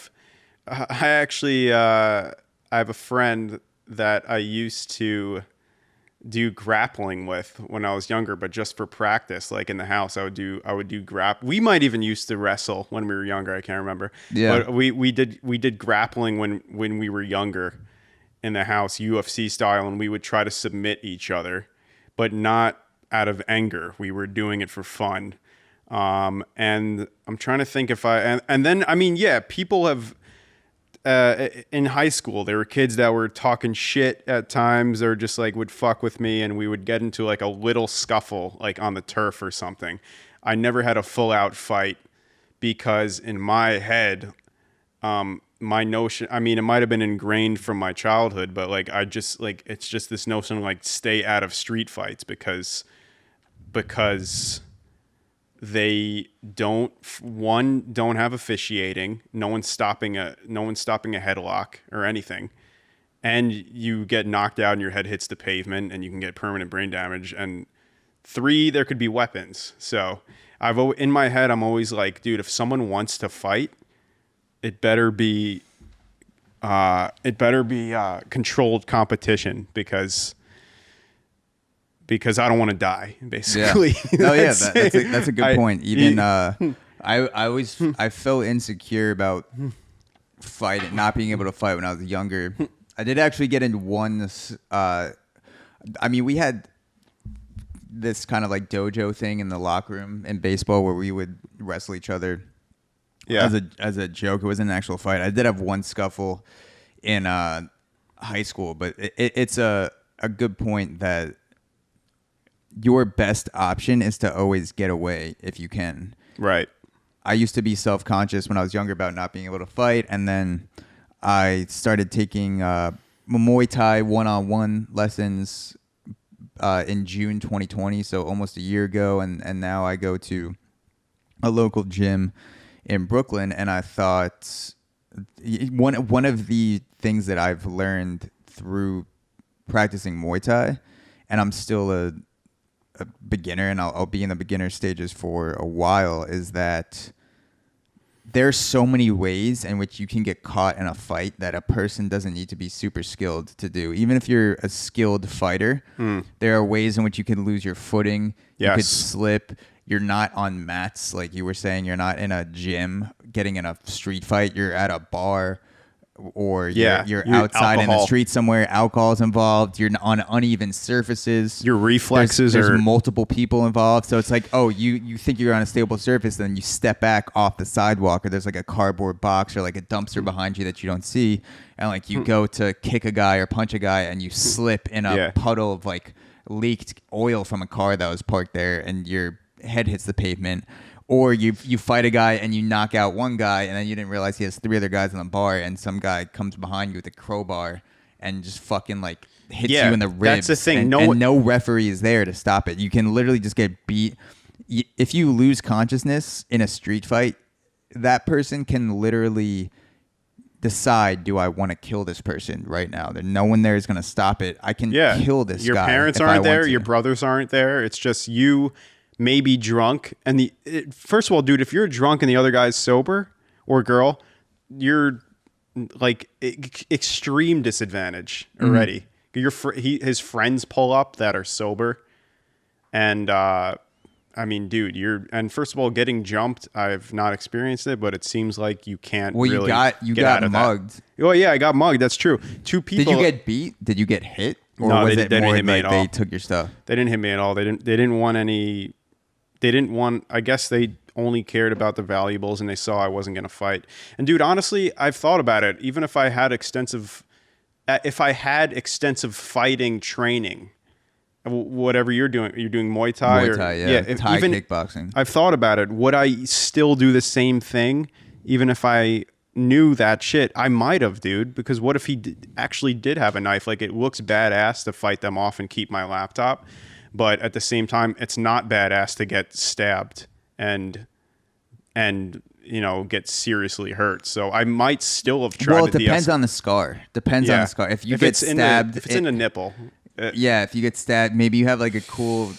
actually I have a friend that I used to do grappling with when I was younger, but just for practice, in the house, I would do we might even used to wrestle when we were younger. I can't remember. Yeah. But we did grappling when we were younger in the house, UFC style, and we would try to submit each other, but not out of anger. We were doing it for fun. And I'm trying to think if and then, people have, in high school, there were kids that were talking shit at times, or just like would fuck with me, and we would get into like a little scuffle, like on the turf or something. I never had a full out fight because in my head, my notion, I mean, it might have been ingrained from my childhood, but like I just like it's just this notion of like stay out of street fights because they don't have officiating, no one's stopping a headlock or anything, and you get knocked out and your head hits the pavement and you can get permanent brain damage, and 3, there could be weapons. So in my head I'm always like, dude, if someone wants to fight, it better be controlled competition because I don't want to die, basically. Yeah. Oh yeah, that's a good point. Even I felt insecure about fighting, not being able to fight when I was younger. I did actually get into one. I mean, we had this kind of like dojo thing in the locker room in baseball where we would wrestle each other. Yeah. As a joke. It wasn't an actual fight. I did have one scuffle in high school, but it's a good point that your best option is to always get away if you can. Right. I used to be self-conscious when I was younger about not being able to fight, and then I started taking Muay Thai one-on-one lessons in June 2020, so almost a year ago, and now I go to a local gym in Brooklyn, and I thought one of the things that I've learned through practicing Muay Thai, and I'm still a beginner, and I'll be in the beginner stages for a while, is that there's so many ways in which you can get caught in a fight that a person doesn't need to be super skilled to do. Even if you're a skilled fighter, there are ways in which you can lose your footing. Yes. You could slip. You're not on mats, like you were saying. You're not in a gym getting in a street fight. You're at a bar, or you're outside in the street somewhere. Alcohol's involved. You're on uneven surfaces. Your reflexes there's multiple people involved. So it's like, oh, you think you're on a stable surface, then you step back off the sidewalk, or there's like a cardboard box or like a dumpster behind you that you don't see, and like you go to kick a guy or punch a guy, and you slip in a puddle of like leaked oil from a car that was parked there, and your head hits the pavement. Or you fight a guy and you knock out one guy, and then you didn't realize he has 3 other guys in the bar, and some guy comes behind you with a crowbar and just fucking like hits you in the ribs. That's the thing. And no referee is there to stop it. You can literally just get beat. If you lose consciousness in a street fight, that person can literally decide, do I want to kill this person right now? There's no one there is going to stop it. I can kill this guy. Your parents aren't there. Your brothers aren't there. It's just you. Maybe drunk, and first of all, dude, if you're drunk and the other guy's sober, or girl, you're like extreme disadvantage already. His friends pull up that are sober, and I mean, dude, and first of all, getting jumped, I've not experienced it, but it seems like you can't. Well, you got mugged. Oh yeah, I got mugged. That's true. 2 people. Did you get beat? Did you get hit? Or no, was they didn't hit me at all. They took your stuff. They didn't hit me at all. They didn't want any. They didn't want, I guess they only cared about the valuables, and they saw I wasn't going to fight. And dude, honestly, I've thought about it. Even if I had extensive fighting training, whatever you're doing Muay Thai. Muay Thai, Thai kickboxing. I've thought about it. Would I still do the same thing, even if I knew that shit? I might have, dude, because what if he actually did have a knife? Like, it looks badass to fight them off and keep my laptop. But at the same time, it's not badass to get stabbed and get seriously hurt. So I might still have tried. Well, it depends on the scar. Depends on the scar. If you get stabbed, if it's in the nipple. If you get stabbed, maybe you have like a cool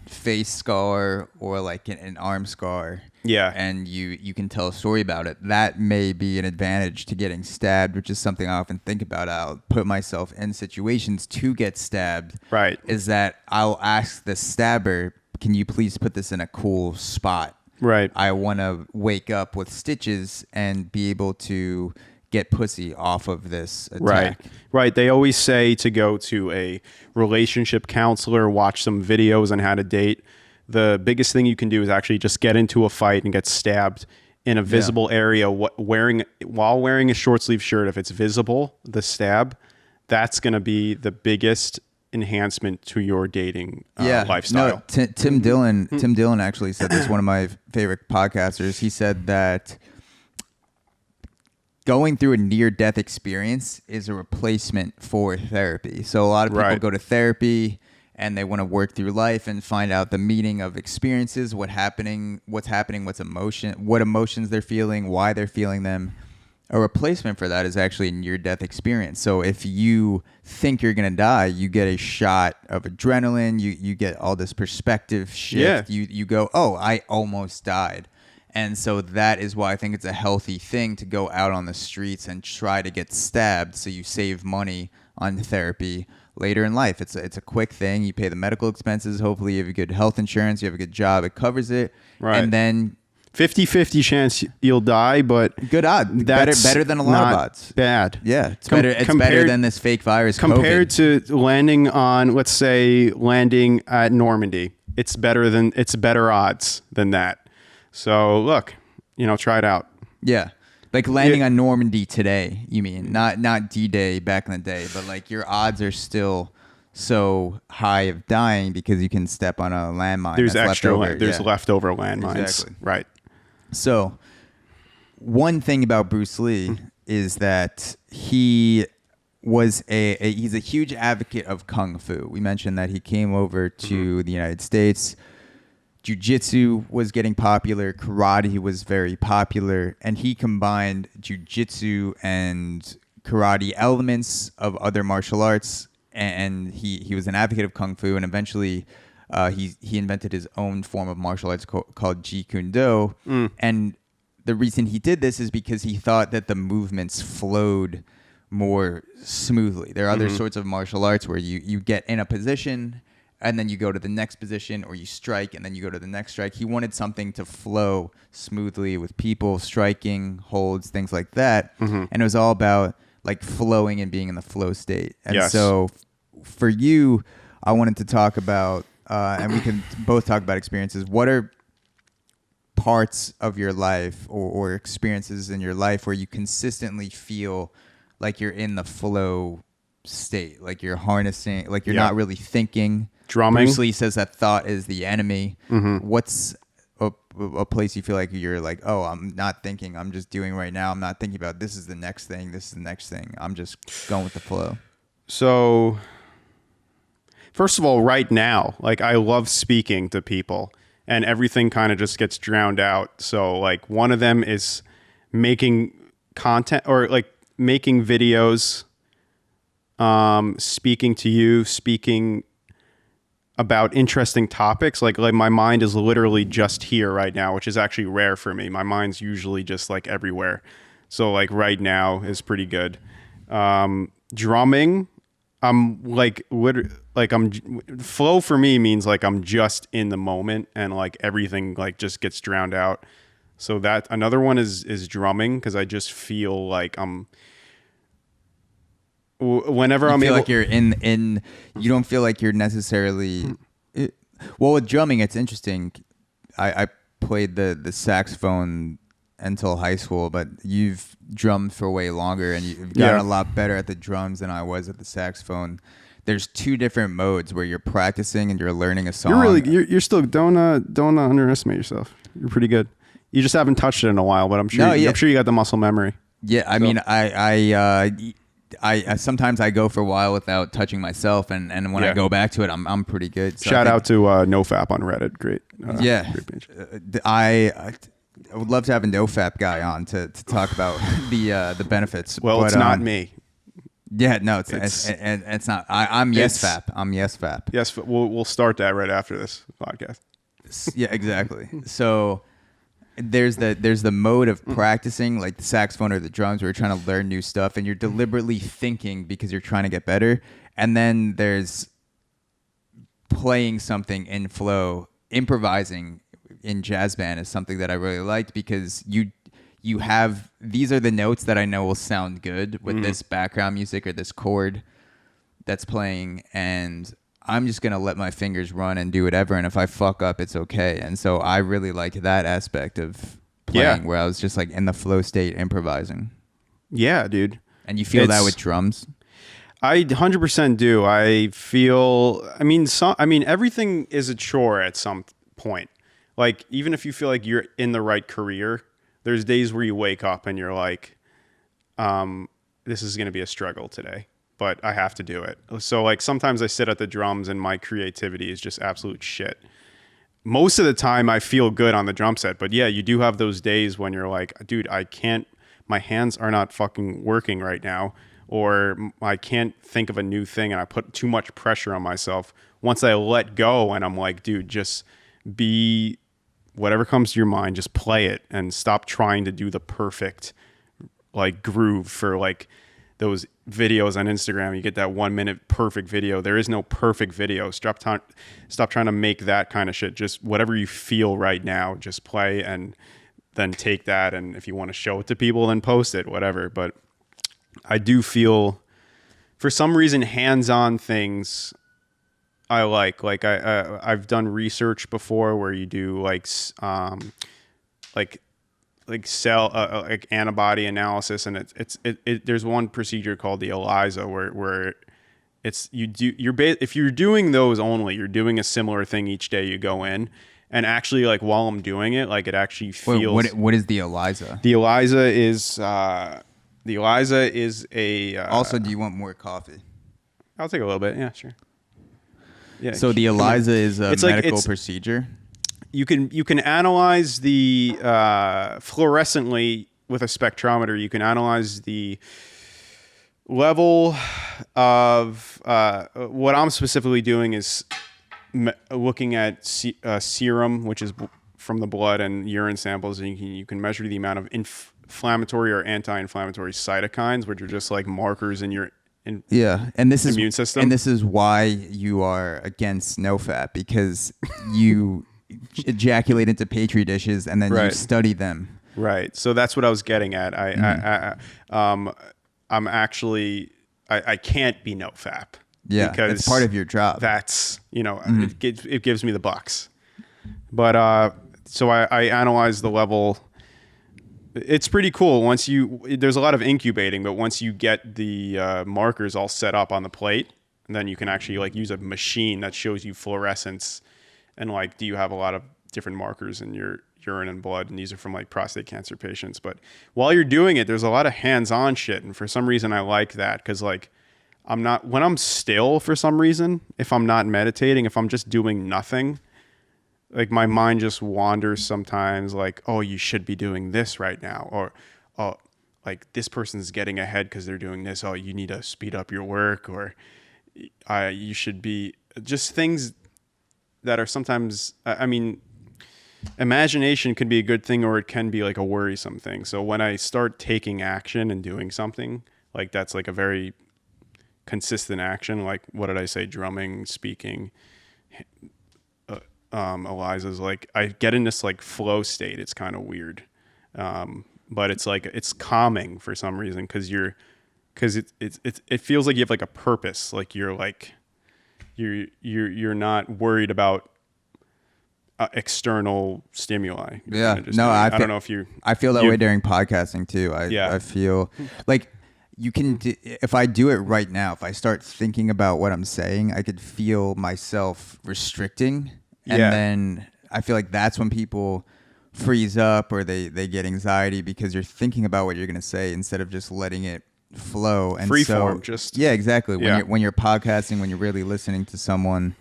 face scar or like an arm scar. Yeah. And you can tell a story about it. That may be an advantage to getting stabbed, which is something I often think about. I'll put myself in situations to get stabbed. Right. Is that I'll ask the stabber, can you please put this in a cool spot? Right. I want to wake up with stitches and be able to get pussy off of this attack. Right. They always say to go to a relationship counselor, watch some videos on how to date. The biggest thing you can do is actually just get into a fight and get stabbed in a visible area, while wearing a short sleeve shirt, if it's visible, the stab, that's going to be the biggest enhancement to your dating lifestyle. No, Tim Dillon actually said this, one of my favorite podcasters. He said that going through a near-death experience is a replacement for therapy. So a lot of people go to therapy and they want to work through life and find out the meaning of experiences, what emotions they're feeling, why they're feeling them. A replacement for that is actually a near-death experience. So if you think you're going to die, you get a shot of adrenaline, you get all this perspective shift. Yeah. You go, oh, I almost died. And so that is why I think it's a healthy thing to go out on the streets and try to get stabbed so you save money on therapy later in life. It's a quick thing. You pay the medical expenses. Hopefully you have a good health insurance. You have a good job. It covers it. Right. And then 50-50 chance you'll die, but good odds. Better than a lot of odds. Bad. Yeah, it's better. It's better than this fake virus. Compared to landing on, let's say, landing at Normandy, it's better odds than that. So look, try it out. Yeah. Like landing on Normandy today, you mean? Not D-Day back in the day, but like your odds are still so high of dying because you can step on a landmine. There's leftover landmines. Exactly. Right. So one thing about Bruce Lee is that he's a huge advocate of Kung Fu. We mentioned that he came over to the United States. Jiu-jitsu was getting popular. Karate was very popular. And he combined jiu-jitsu and karate elements of other martial arts. And he was an advocate of Kung Fu. And eventually he invented his own form of martial arts called Jeet Kune Do. And the reason he did this is because he thought that the movements flowed more smoothly. There are other sorts of martial arts where you get in a position and then you go to the next position, or you strike, and then you go to the next strike. He wanted something to flow smoothly with people, striking, holds, things like that. And it was all about like flowing and being in the flow state. And so for you, I wanted to talk about, and we can both talk about experiences. What are parts of your life or experiences in your life where you consistently feel like you're in the flow state, like you're harnessing, like you're not really thinking? Drumming. Bruce Lee says that thought is the enemy. What's a place you feel like you're like, oh, I'm not thinking, I'm just doing right now. I'm not thinking about this is the next thing, this is the next thing. I'm just going with the flow. So, first of all, right now, like I love speaking to people and everything kind of just gets drowned out. So like one of them is making content or like making videos, speaking to you, speaking about interesting topics. Like my mind is literally just here right now, which is actually rare for me. My mind's usually just like everywhere. So like right now is pretty good. Drumming, flow for me means like I'm just in the moment and like everything like just gets drowned out. So that another one is drumming, because I just feel like whenever I'm able, like you're in you don't feel like you're necessarily well, with drumming it's interesting. I played the saxophone until high school, but you've drummed for way longer and you've gotten a lot better at the drums than I was at the saxophone. There's two different modes where you're practicing and you're learning a song. You're still don't underestimate yourself. You're pretty good. You just haven't touched it in a while, but I'm sure I'm sure you got the muscle memory. Yeah, I mean, I sometimes I go for a while without touching myself, and when I go back to it, I'm pretty good. So Shout out to NoFap on Reddit. Great. Great page. I would love to have a NoFap guy on to talk about the benefits. Well, it's not me. Yeah, no, it's not. I'm YesFap. I'm YesFap. Yes, we'll start that right after this podcast. Yeah, exactly. So there's the mode of practicing, like the saxophone or the drums, where you're trying to learn new stuff and you're deliberately thinking because you're trying to get better. And then there's playing something in flow. Improvising in jazz band is something that I really liked, because you have, these are the notes that I know will sound good with this background music or this chord that's playing, and I'm just going to let my fingers run and do whatever, and if I fuck up, it's okay. And so I really like that aspect of playing, where I was just like in the flow state improvising. Yeah, dude. And you feel that with drums? I 100% do. I feel, I mean, everything is a chore at some point. Like, even if you feel like you're in the right career, there's days where you wake up and you're like, this is going to be a struggle today, but I have to do it. So, like, sometimes I sit at the drums and my creativity is just absolute shit. Most of the time I feel good on the drum set, but yeah, you do have those days when you're like, dude, I can't, my hands are not fucking working right now. Or I can't think of a new thing and I put too much pressure on myself. Once I let go and I'm like, dude, just be whatever comes to your mind, just play it and stop trying to do the perfect like groove for like those videos on Instagram. You get that 1 minute perfect video. There is no perfect video. Stop trying to make that kind of shit. Just whatever you feel right now, just play and then take that. And if you want to show it to people, then post it, whatever. But I do feel, for some reason, hands-on things I like. Like I've done research before where you do like cell like antibody analysis, and there's one procedure called the ELISA where it's if you're doing those only, you're doing a similar thing each day you go in. And actually, like while I'm doing it, like it actually feels. Wait, what is the ELISA? The ELISA is. The ELISA is a... also, do you want more coffee? I'll take a little bit. Yeah, sure. Yeah. So the ELISA is a medical procedure? You can analyze the... fluorescently with a spectrometer, you can analyze the level of... what I'm specifically doing is looking at serum, which is from the blood and urine samples, and you can measure the amount of inflammatory or anti-inflammatory cytokines, which are just like markers in your immune system. And this is why you are against no fat, because you ejaculate into petri dishes and then you study them. Right. So that's what I was getting at. I'm actually I can't be no fap. Yeah, because it's part of your job. That's it gives me the bucks. But so I analyze the level. It's pretty cool. There's a lot of incubating, but once you get the markers all set up on the plate, then you can actually like use a machine that shows you fluorescence and like, do you have a lot of different markers in your urine and blood? And these are from like prostate cancer patients. But while you're doing it, there's a lot of hands-on shit. And for some reason I like that, because like when I'm still, for some reason, if I'm not meditating, if I'm just doing nothing, like my mind just wanders sometimes, like, oh, you should be doing this right now. Or, oh, like this person's getting ahead because they're doing this. Oh, you need to speed up your work. Or you should be just things that are sometimes, I mean, imagination can be a good thing or it can be like a worrisome thing. So when I start taking action and doing something, like that's like a very consistent action. Like, what did I say? Drumming, speaking, ELISA's like, I get in this like flow state. It's kind of weird. But it's like, it's calming for some reason. Cause it feels like you have like a purpose. Like you're not worried about external stimuli. Yeah. No, I don't know if I feel that way during podcasting too. I feel like you can, if I do it right now, if I start thinking about what I'm saying, I could feel myself restricting. And then I feel like that's when people freeze up or they get anxiety, because you're thinking about what you're going to say instead of just letting it flow. And freeform, exactly. When you're podcasting, when you're really listening to someone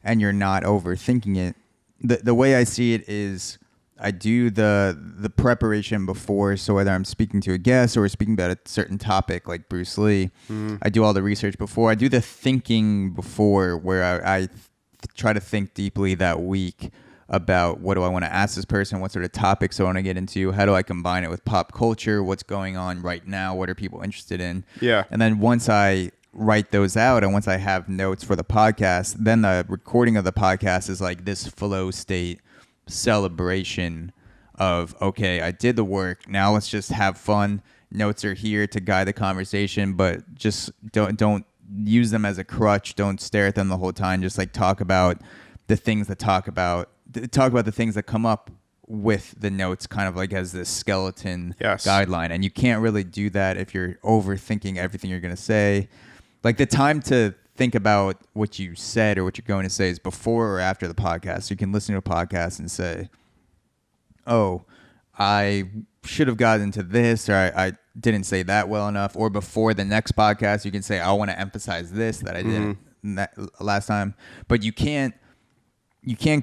and you're not overthinking it, the way I see it is I do the preparation before. So whether I'm speaking to a guest or speaking about a certain topic like Bruce Lee, I do all the research before. I do the thinking before, where I try to think deeply that week about what do I want to ask this person, what sort of topics I want to get into, how do I combine it with pop culture, what's going on right now, what are people interested in. Yeah. And then once I write those out and once I have notes for the podcast, then the recording of the podcast is like this flow state celebration of, okay, I did the work, now let's just have fun. Notes are here to guide the conversation, but just don't use them as a crutch. Don't stare at them the whole time. Just like talk about the things that come up with the notes kind of like as this skeleton Yes. guideline. And you can't really do that if you're overthinking everything you're going to say. Like the time to think about what you said or what you're going to say is before or after the podcast. So you can listen to a podcast and say, oh, I should have gotten into this, or I didn't say that well enough. Or before the next podcast, you can say, I want to emphasize this that I didn't last time. But you can't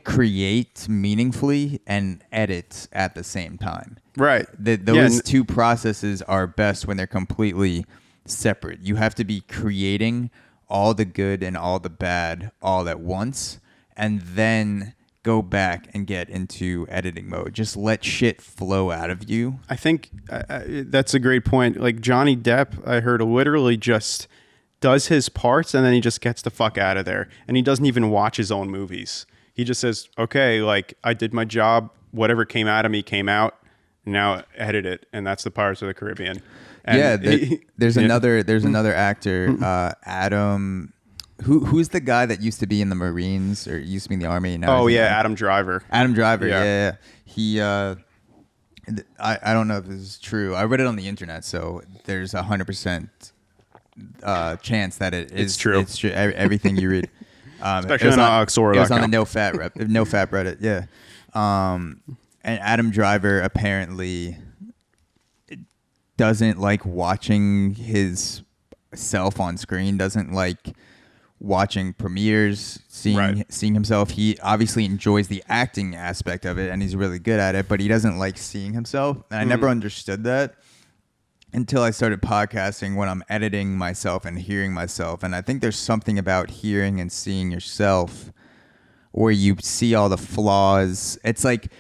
create meaningfully and edit at the same time. Right. Those two processes are best when they're completely separate. You have to be creating all the good and all the bad all at once, and then go back and get into editing mode. Just let shit flow out of you. I think that's a great point. Like Johnny Depp, I heard, literally just does his parts and then he just gets the fuck out of there. And he doesn't even watch his own movies. He just says, okay, like I did my job. Whatever came out of me came out. Now edit it. And that's the Pirates of the Caribbean. And there's another actor, Adam. Who's the guy that used to be in the Marines or used to be in the Army? Now Adam Driver. Adam Driver, yeah. He, I don't know if this is true. I read it on the internet, so there's 100% chance that it's true. It's true. Everything you read, especially on AUXORO. It was on the No Fat Reddit, yeah. And Adam Driver apparently doesn't like watching his self on screen. Doesn't like watching premieres, seeing himself. He obviously enjoys the acting aspect of it and he's really good at it, but he doesn't like seeing himself. And I never understood that until I started podcasting, when I'm editing myself and hearing myself. And I think there's something about hearing and seeing yourself where you see all the flaws. It's like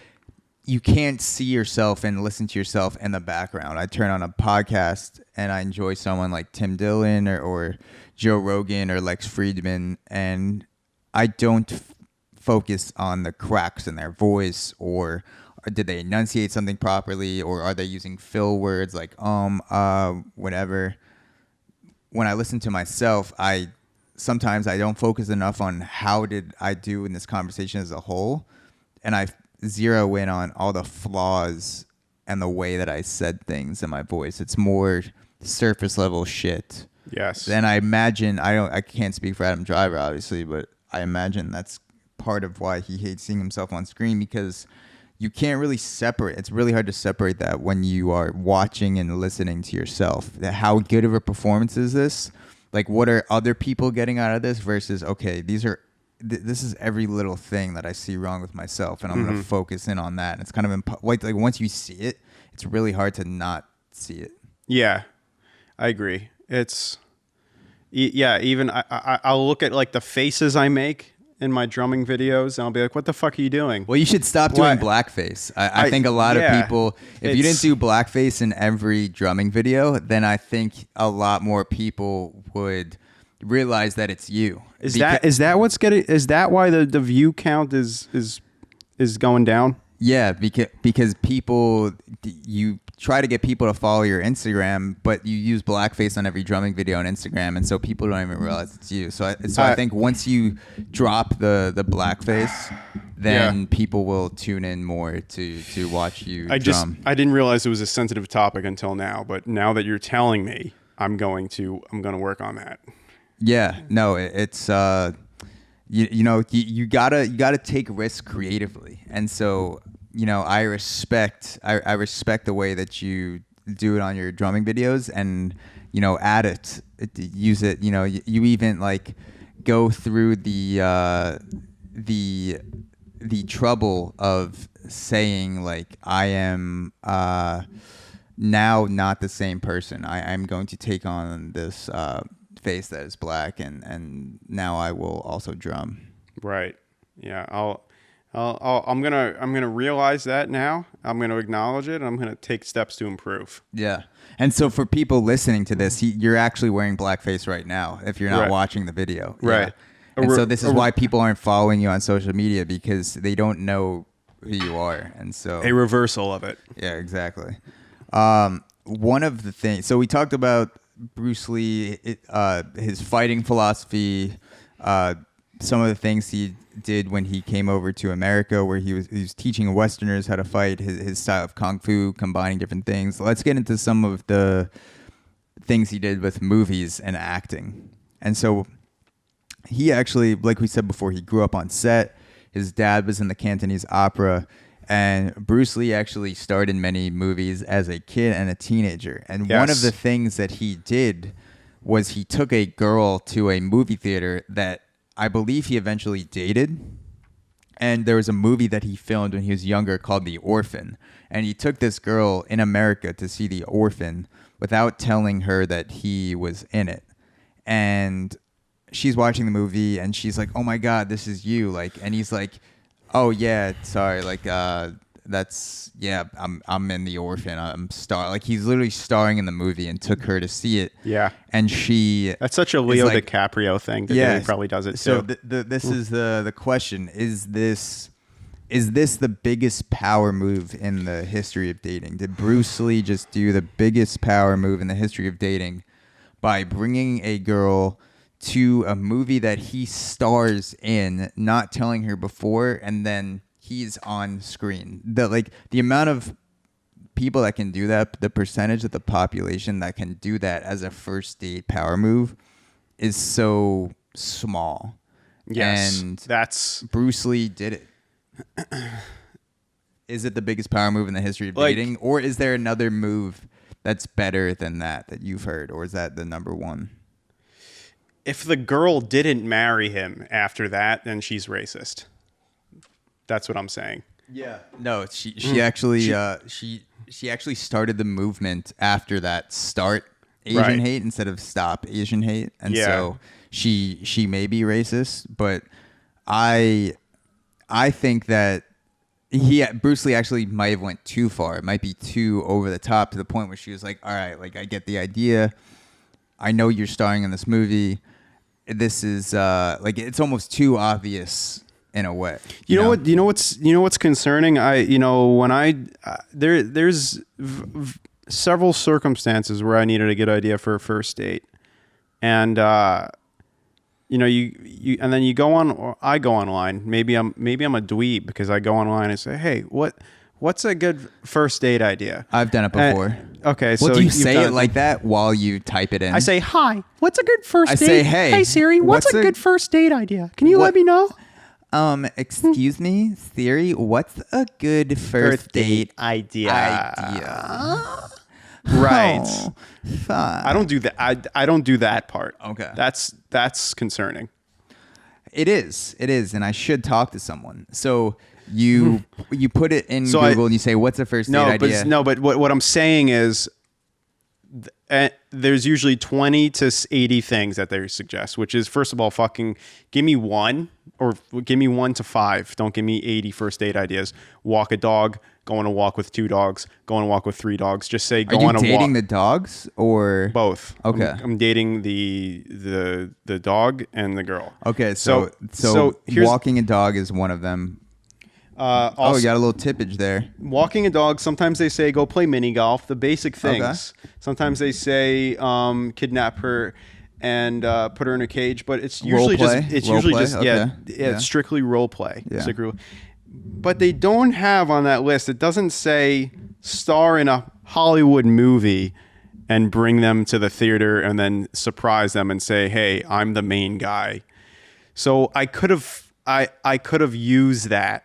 you can't see yourself and listen to yourself in the background. I turn on a podcast and I enjoy someone like Tim Dillon or Joe Rogan or Lex Friedman, and I don't focus on the cracks in their voice, or did they enunciate something properly, or are they using fill words like whatever. When I listen to myself, sometimes I don't focus enough on how did I do in this conversation as a whole, and I zero in on all the flaws and the way that I said things in my voice. It's more surface level shit. Yes. And I imagine, I can't speak for Adam Driver, obviously, but I imagine that's part of why he hates seeing himself on screen, because you can't really separate. It's really hard to separate that when you are watching and listening to yourself. How good of a performance is this? Like, what are other people getting out of this versus, okay, this is every little thing that I see wrong with myself, and I'm going to focus in on that. And it's kind of like once you see it, it's really hard to not see it. Yeah, I agree. Even I'll look at like the faces I make in my drumming videos and I'll be like, what the fuck are you doing? Well, you should stop doing blackface. I think a lot of people, if you didn't do blackface in every drumming video, then I think a lot more people would realize that it's you. Is that why the view count is going down? Yeah, because people, you try to get people to follow your Instagram, but you use blackface on every drumming video on Instagram, and so people don't even realize it's you. So I think once you drop the blackface, then people will tune in more to watch you drum. I didn't realize it was a sensitive topic until now, but now that you're telling me, I'm going to work on that. Yeah, no, it's you gotta take risks creatively, and so I respect the way that you do it on your drumming videos, and add it, use it. You even like go through the trouble of saying like, I am now not the same person. I'm going to take on this face that is black, and now I will also drum. Right. Yeah. I'm gonna realize that now. I'm gonna acknowledge it, and I'm gonna take steps to improve. Yeah. And so for people listening to this, you're actually wearing blackface right now if you're not watching the video. Right. Yeah. And so this is why people aren't following you on social media, because they don't know who you are. And so a reversal of it. Yeah, exactly. One of the things, so we talked about Bruce Lee, his fighting philosophy, some of the things he did when he came over to America, where he was teaching Westerners how to fight, his style of kung fu, combining different things. Let's get into some of the things he did with movies and acting. And so he actually, like we said before, he grew up on set. His dad was in the Cantonese opera. And Bruce Lee actually starred in many movies as a kid and a teenager. And one of the things that he did was he took a girl to a movie theater that I believe he eventually dated. And there was a movie that he filmed when he was younger called The Orphan. And he took this girl in America to see The Orphan without telling her that he was in it. And she's watching the movie and she's like, "Oh my God, this is you." Like, and he's like, "Oh yeah, sorry. Like, that's I'm in The Orphan. I'm like he's literally starring in the movie and took her to see it. Yeah, and that's such a Leo DiCaprio thing. That he probably does it too. So this is the question: Is this the biggest power move in the history of dating? Did Bruce Lee just do the biggest power move in the history of dating by bringing a girl to a movie that he stars in, not telling her before, and then he's on screen? The amount of people that can do that, the percentage of the population that can do that as a first date power move is so small. Yes, and that's Bruce Lee did it. Is it the biggest power move in the history of dating, or is there another move that's better than that you've heard, or is that the number one? If the girl didn't marry him after that, then she's racist. That's what I'm saying. Yeah. No, she actually she actually started the movement after that. Start Asian hate instead of stop Asian hate, and so she may be racist, but I think that Bruce Lee actually might have went too far. It might be too over the top to the point where she was like, "All right, like I get the idea. I know you're starring in this movie. This is like it's almost too obvious in a way." You know what's concerning? There's several circumstances where I needed a good idea for a first date, and you and then you go on, or I go online. Maybe I'm a dweeb because I go online and say, "Hey, what's a good first date idea?" I've done it before. Okay, so do you say it like that while you type it in? I say, "Hi, what's a good first date?" I say, "Hey Siri, what's a good first date idea? Can you let me know?" Excuse me, Siri, what's a good first date idea? Right. Oh, I don't do that. I don't do that part. Okay. That's concerning. It is, and I should talk to someone. So you put it in Google and you say, "What's a first date idea?" But what I'm saying is, there's usually 20 to 80 things that they suggest, which is, first of all, fucking give me one, or give me 1 to 5. Don't give me 80 first date ideas. Walk a dog, go on a walk with 2 dogs, go on a walk with 3 dogs. Just say go on a walk. Are you dating the dogs or both? Okay. I'm dating the dog and the girl. Okay, so walking a dog is one of them. Also, you got a little tippage there. Walking a dog. Sometimes they say go play mini golf. The basic things. Okay. Sometimes they say kidnap her and put her in a cage. But it's usually it's strictly role play. Yeah. But they don't have on that list. It doesn't say star in a Hollywood movie and bring them to the theater and then surprise them and say, "Hey, I'm the main guy." So I could have used that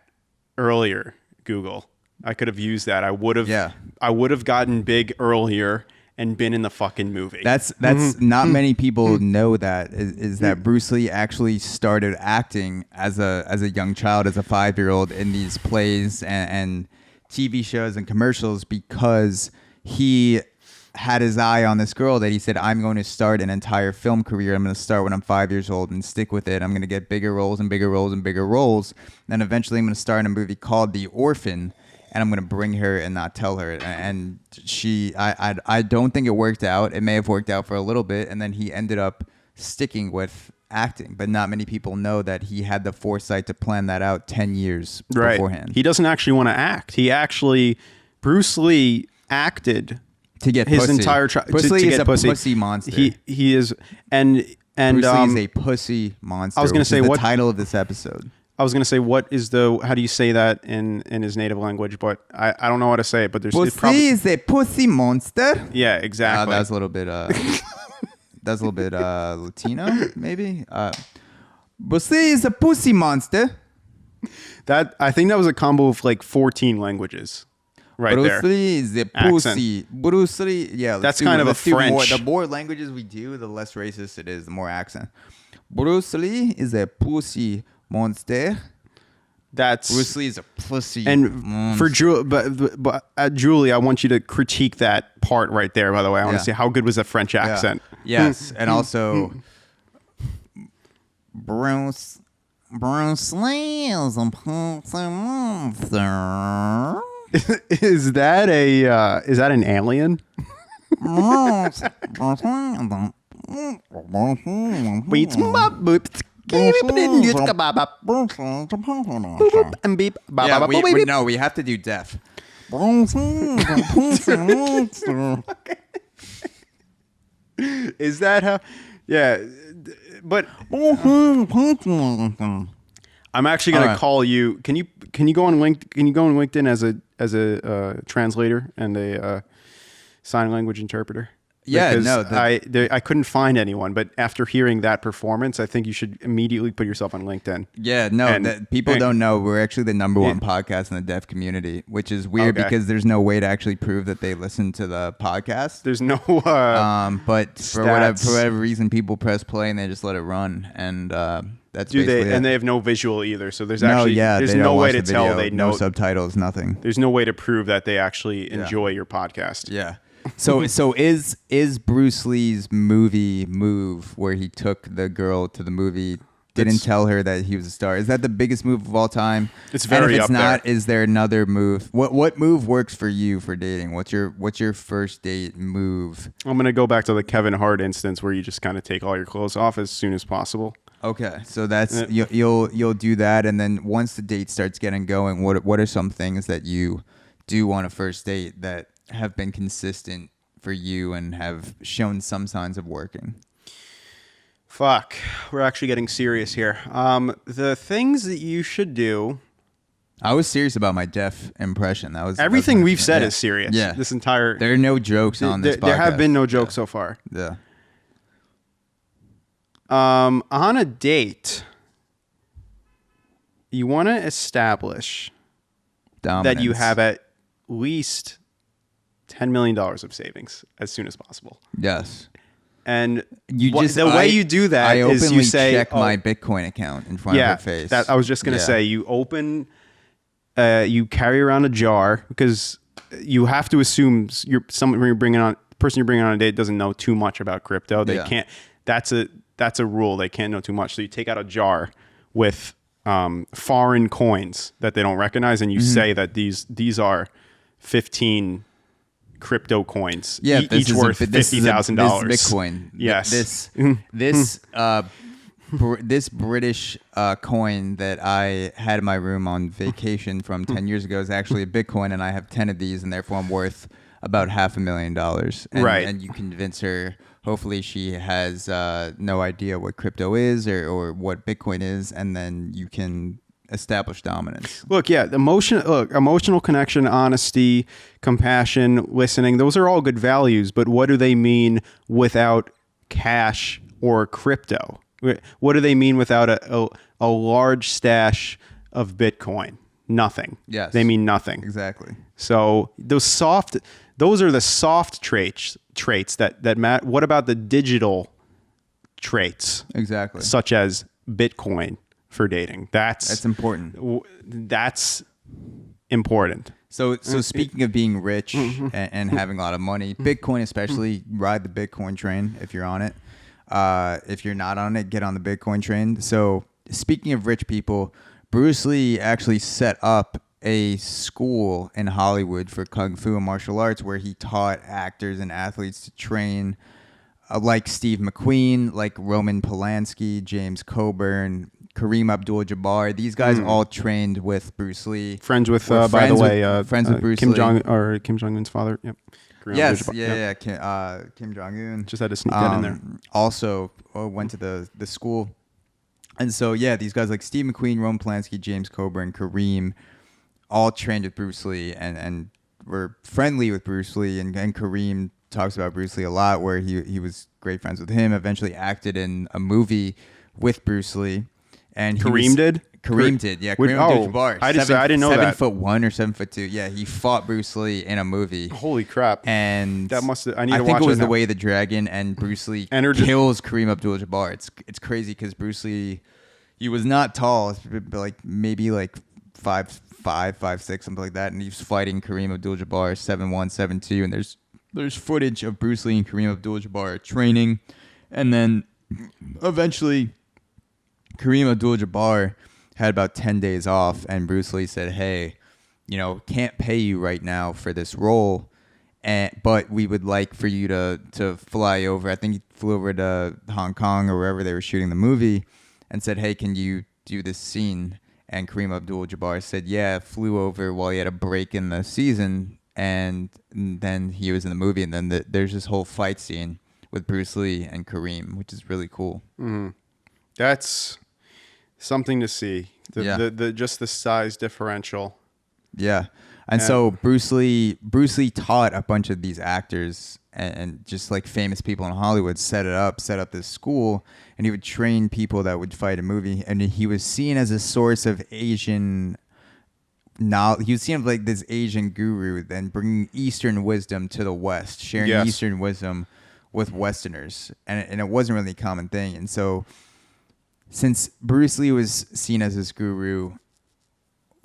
earlier, Google. I could have used that. I would have gotten big earlier and been in the fucking movie. That's not many people know that is that Bruce Lee actually started acting as a young child, as a 5-year-old, in these plays and TV shows and commercials because he had his eye on this girl that he said, "I'm going to start an entire film career. I'm going to start when I'm 5 years old and stick with it. I'm going to get bigger roles and bigger roles and bigger roles. Then eventually I'm going to star in a movie called The Orphan, and I'm going to bring her and not tell her." And I don't think it worked out. It may have worked out for a little bit, and then he ended up sticking with acting. But not many people know that he had the foresight to plan that out 10 years beforehand. He doesn't actually want to act. Bruce Lee acted to get his pussy. entire Bruce Lee is a pussy monster. He is, and And Bruce Lee is a pussy monster. I was gonna which say, is the what- title of this episode. I was gonna say, how do you say that in his native language? But I don't know how to say it. But there's Bruce Lee is a pussy monster. yeah, exactly. That's a little bit. That's a little bit Latino, maybe. Bruce Lee is a pussy monster. That I think that was a combo of like 14 languages, right Bruce there. Lee is a pussy. Bruce Lee, yeah. That's kind of a French. The more languages we do, the less racist it is. The more accent. Bruce Lee is a pussy monster. That's Bruce Lee is a pussy. And monster. for Julie, I want you to critique that part right there. By the way, I want to see how good was that French accent. Yeah. Yes, and also Bruce Lee is a pussy monster. Is that an alien? No, we have to do deaf. Is that how? Yeah, but I'm actually gonna call you. Can you go on LinkedIn as a translator and a sign language interpreter? Yeah, because I couldn't find anyone, but after hearing that performance, I think you should immediately put yourself on LinkedIn. Yeah, no, people don't know we're actually the number one podcast in the deaf community, which is weird because there's no way to actually prove that they listen to the podcast. There's no, but for whatever reason, people press play and they just let it run, and that's basically it. And they have no visual either, so there's no way to tell they know. No subtitles, nothing. There's no way to prove that they actually enjoy your podcast. Yeah. So is Bruce Lee's movie move where he took the girl to the movie, didn't tell her that he was a star? Is that the biggest move of all time? It's very and if it's up not, there. Is there another move? What move works for you for dating? What's your first date move? I'm gonna go back to the Kevin Hart instance where you just kind of take all your clothes off as soon as possible. Okay, so that's you'll do that, and then once the date starts getting going, what are some things that you do on a first date that have been consistent for you and have shown some signs of working? Fuck, we're actually getting serious here. The things that you should do. I was serious about my deaf impression. That was everything we've said is serious. Yeah, this entire there are no jokes on this podcast. There have been no jokes so far. Yeah. On a date, you want to establish Dominance. that you have at least $10 million of savings as soon as possible. Yes. And the way you do that is you say, check my Bitcoin account in front of her face. That I was just going to say, you open, you carry around a jar because you have to assume the person you're bringing on a date doesn't know too much about crypto. They can't. That's a rule. They can't know too much. So you take out a jar with foreign coins that they don't recognize, and you say that these are 15 crypto coins. Yeah, each worth $50,000. This is Bitcoin. Yes. This British coin that I had in my room on vacation from 10 years ago is actually a Bitcoin, and I have 10 of these, and therefore I'm worth about $500,000. Right. And you convince her. Hopefully she has no idea what crypto is or what Bitcoin is, and then you can establish dominance. Look, emotional connection, honesty, compassion, listening, those are all good values, but what do they mean without cash or crypto? What do they mean without a large stash of Bitcoin? Nothing. Yes. They mean nothing. Exactly. So those are the soft traits that matter. What about the digital traits? Exactly. Such as Bitcoin for dating. That's important. That's important. So speaking of being rich and having a lot of money, Bitcoin especially, ride the Bitcoin train if you're on it. If you're not on it, get on the Bitcoin train. So speaking of rich people, Bruce Lee actually set up a school in Hollywood for Kung Fu and martial arts where he taught actors and athletes to train like Steve McQueen, like Roman Polanski, James Coburn, Kareem Abdul-Jabbar. These guys all trained with Bruce Lee. Friends with, Were by the friends way, friends with Bruce Kim Lee. Kim Jong-un's father. Yep. Kareem Yes, Abdul-Jabbar. yeah. Kim Jong-un. Just had to sneak that in there. Also went to the school. And so, yeah, these guys like Steve McQueen, Roman Polanski, James Coburn, Kareem, all trained with Bruce Lee and were friendly with Bruce Lee. And Kareem talks about Bruce Lee a lot, where he was great friends with him, eventually acted in a movie with Bruce Lee. And Kareem did? Kareem did, yeah. Kareem Abdul-Jabbar. I didn't know that. 7'1" or 7'2". Yeah, he fought Bruce Lee in a movie. Holy crap! And that must. I need to watch it. I think it was now. The Way of the Dragon, and Bruce Lee kills Kareem Abdul-Jabbar. It's crazy because Bruce Lee, he was not tall, but like maybe like 5'5", 5'6", something like that, and he's fighting Kareem Abdul-Jabbar 7'1", 7'2", and there's footage of Bruce Lee and Kareem Abdul-Jabbar training, and then eventually Kareem Abdul-Jabbar had about 10 days off, and Bruce Lee said, hey, can't pay you right now for this role, but we would like for you to fly over. I think he flew over to Hong Kong or wherever they were shooting the movie, and said, hey, can you do this scene? And Kareem Abdul-Jabbar said, yeah, flew over while he had a break in the season, and then he was in the movie, and then there's this whole fight scene with Bruce Lee and Kareem, which is really cool. Mm-hmm. That's something to see. Just the size differential. Yeah. And so Bruce Lee taught a bunch of these actors and just like famous people in Hollywood, set up this school, and he would train people that would fight a movie. And he was seen as a source of Asian knowledge. He was seen as like this Asian guru, then bringing Eastern wisdom to the West, sharing Eastern wisdom with Westerners. And it wasn't really a common thing. And so since Bruce Lee was seen as this guru,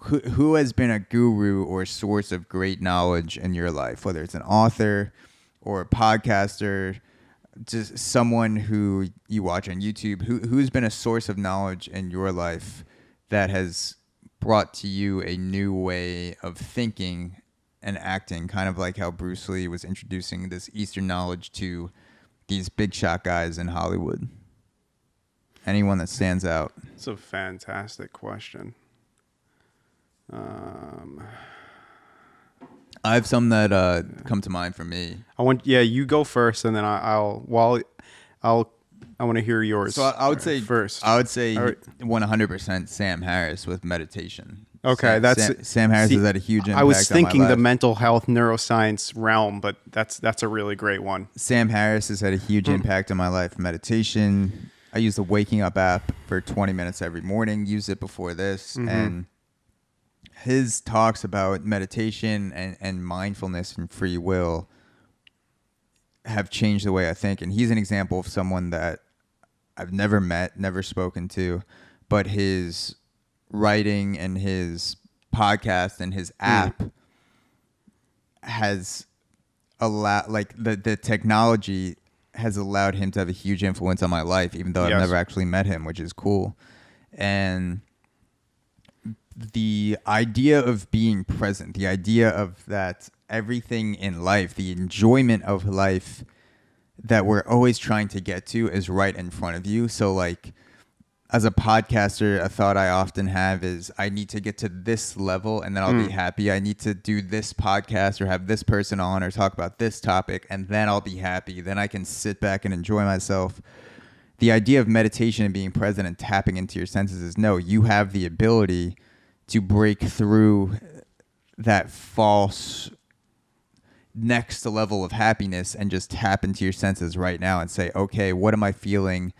who has been a guru or source of great knowledge in your life, whether it's an author or a podcaster, just someone who you watch on YouTube, who's been a source of knowledge in your life that has brought to you a new way of thinking and acting, kind of like how Bruce Lee was introducing this Eastern knowledge to these big shot guys in Hollywood? Anyone that stands out? It's a fantastic question. I have some that come to mind for me. You go first, and then I want to hear yours. So I would say first. I would say 100% Sam Harris with meditation. Okay, Sam Harris has had a huge impact. I was thinking on my the life. mental health neuroscience realm, but that's a really great one. Sam Harris has had a huge impact on my life. Meditation. I use the Waking Up app for 20 minutes every morning. Use it before this, and his talks about meditation and mindfulness and free will have changed the way I think. And he's an example of someone that I've never met, never spoken to, but his writing and his podcast and his app has allowed, like the technology has allowed him to have a huge influence on my life, even though I've never actually met him, which is cool. And the idea of being present, the idea of that everything in life, the enjoyment of life that we're always trying to get to is right in front of you. So like as a podcaster, a thought I often have is I need to get to this level and then I'll be happy. I need to do this podcast or have this person on or talk about this topic and then I'll be happy. Then I can sit back and enjoy myself. The idea of meditation and being present and tapping into your senses is no, you have the ability to break through that false next level of happiness and just tap into your senses right now and say, okay, what am I feeling?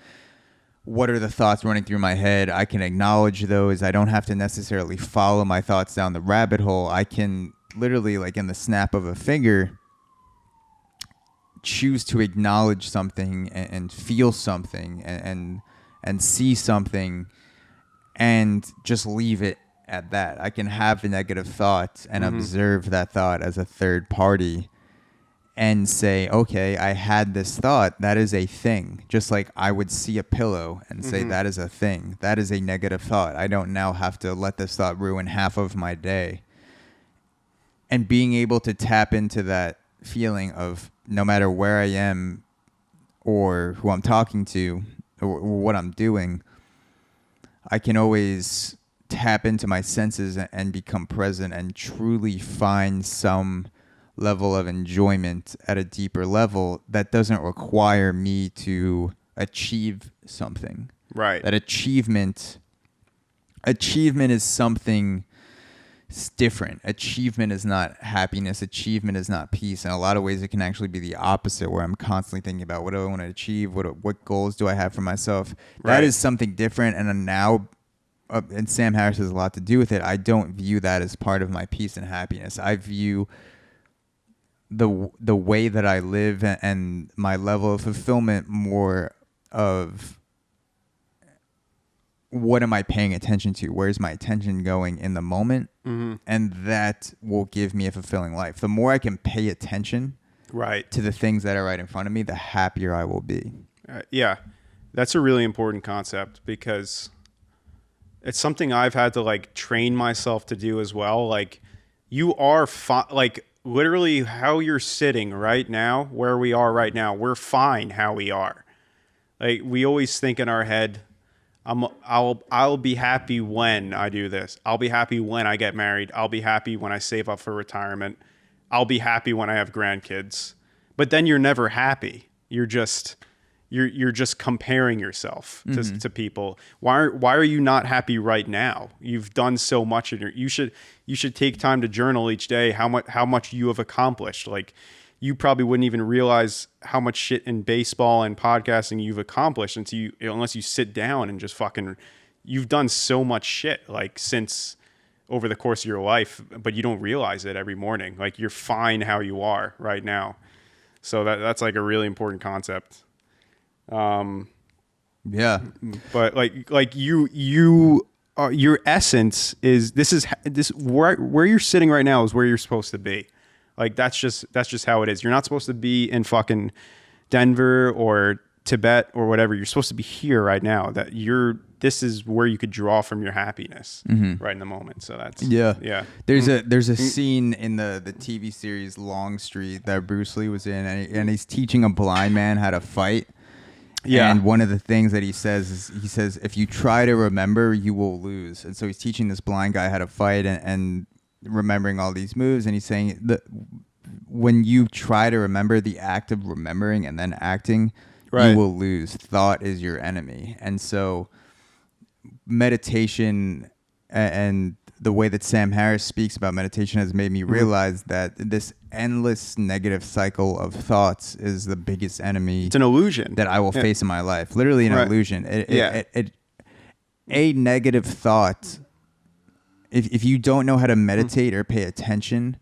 What are the thoughts running through my head? I can acknowledge those. I don't have to necessarily follow my thoughts down the rabbit hole. I can literally, like in the snap of a finger, choose to acknowledge something and feel something and see something and just leave it at that. I can have a negative thought and observe that thought as a third party and say, okay, I had this thought. That is a thing. Just like I would see a pillow and say, that is a thing. That is a negative thought. I don't now have to let this thought ruin half of my day. And being able to tap into that feeling of no matter where I am or who I'm talking to or what I'm doing, I can always tap into my senses and become present and truly find some level of enjoyment at a deeper level that doesn't require me to achieve something. Right. That achievement is something different. Achievement is not happiness. Achievement is not peace. In a lot of ways, it can actually be the opposite, where I'm constantly thinking about what do I want to achieve? What goals do I have for myself? Right. That is something different. And now, and Sam Harris has a lot to do with it, I don't view that as part of my peace and happiness. I view the way that I live and my level of fulfillment more of what am I paying attention to? Where's my attention going in the moment? Mm-hmm. And that will give me a fulfilling life. The more I can pay attention Right. to the things that are right in front of me, the happier I will be. Yeah, that's a really important concept because it's something I've had to like train myself to do as well. Like you are like literally how you're sitting right now, where we are right now, we're fine how we are. Like we always think in our head, I'll be happy when I do this. I'll be happy when I get married. I'll be happy when I save up for retirement. I'll be happy when I have grandkids. But then you're never happy. You're just comparing yourself to people. Why are you not happy right now? You've done so much you should take time to journal each day how much you have accomplished. Like you probably wouldn't even realize how much shit in baseball and podcasting you've accomplished unless you sit down and just fucking, you've done so much shit like since over the course of your life, but you don't realize it every morning. Like you're fine how you are right now. So that's like a really important concept. Yeah. But like you your essence is where you're sitting right now is where you're supposed to be. Like that's just how it is. You're not supposed to be in fucking Denver or Tibet or whatever. You're supposed to be here right now. This is where you could draw from your happiness right in the moment. So that's yeah. There's a scene in the TV series Long Street that Bruce Lee was in, and he's teaching a blind man how to fight. Yeah. And one of the things that he says is, if you try to remember, you will lose. And so he's teaching this blind guy how to fight and remembering all these moves. And he's saying that when you try to remember, the act of remembering and then acting, you will lose. Thought is your enemy. And so meditation and the way that Sam Harris speaks about meditation has made me realize that this endless negative cycle of thoughts is the biggest enemy. It's an illusion that I will face in my life. Literally an illusion. A negative thought, if you don't know how to meditate or pay attention,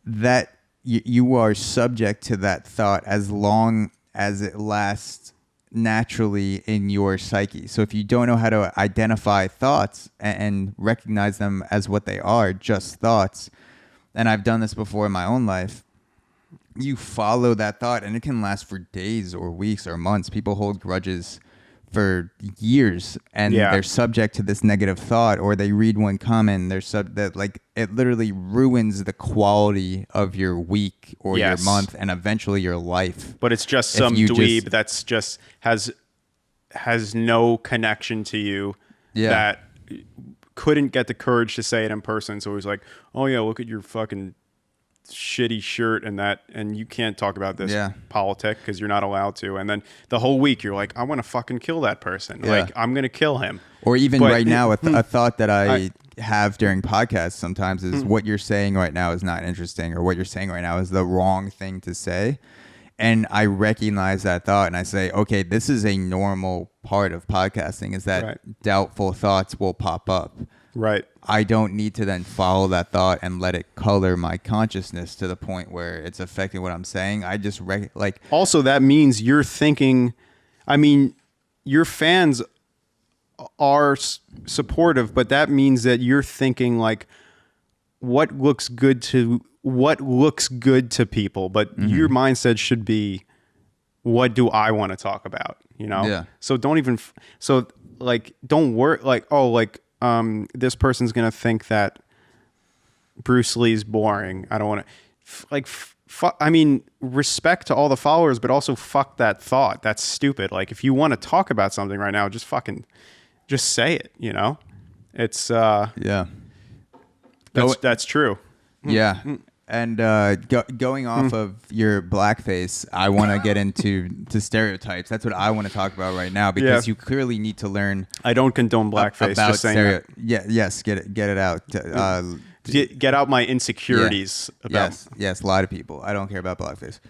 that you are subject to that thought as long as it lasts naturally in your psyche. So if you don't know how to identify thoughts and recognize them as what they are, just thoughts, and I've done this before in my own life, you follow that thought and it can last for days or weeks or months. People hold grudges for years and they're subject to this negative thought, or they read one comment, it literally ruins the quality of your week or your month and eventually your life. But it's just some dweeb that's just has no connection to you that couldn't get the courage to say it in person. So he's like, oh yeah, look at your fucking shitty shirt and you can't talk about this politic because you're not allowed to. And then the whole week you're like, I want to fucking kill that person. Like I'm going to kill him. Or even right now, a thought that I have during podcasts sometimes is what you're saying right now is not interesting, or what you're saying right now is the wrong thing to say. And I recognize that thought and I say, okay, this is a normal part of podcasting, is that doubtful thoughts will pop up. Right. I don't need to then follow that thought and let it color my consciousness to the point where it's affecting what I'm saying. I just Also, that means you're thinking, I mean, your fans are supportive, but that means that you're thinking like what looks good to people, but your mindset should be, what do I want to talk about? You know? Yeah. So don't worry like, oh, like, this person's going to think that Bruce Lee's boring. I don't want to I mean, respect to all the followers, but also fuck that thought. That's stupid. Like if you want to talk about something right now, just just say it, you know? It's Yeah. that's true. Yeah. And going off of your blackface, I want to get into stereotypes. That's what I want to talk about right now, because you clearly need to learn. I don't condone blackface. About just saying that. Yes, get it out. Get out my insecurities about. Yes, a lot of people. I don't care about blackface.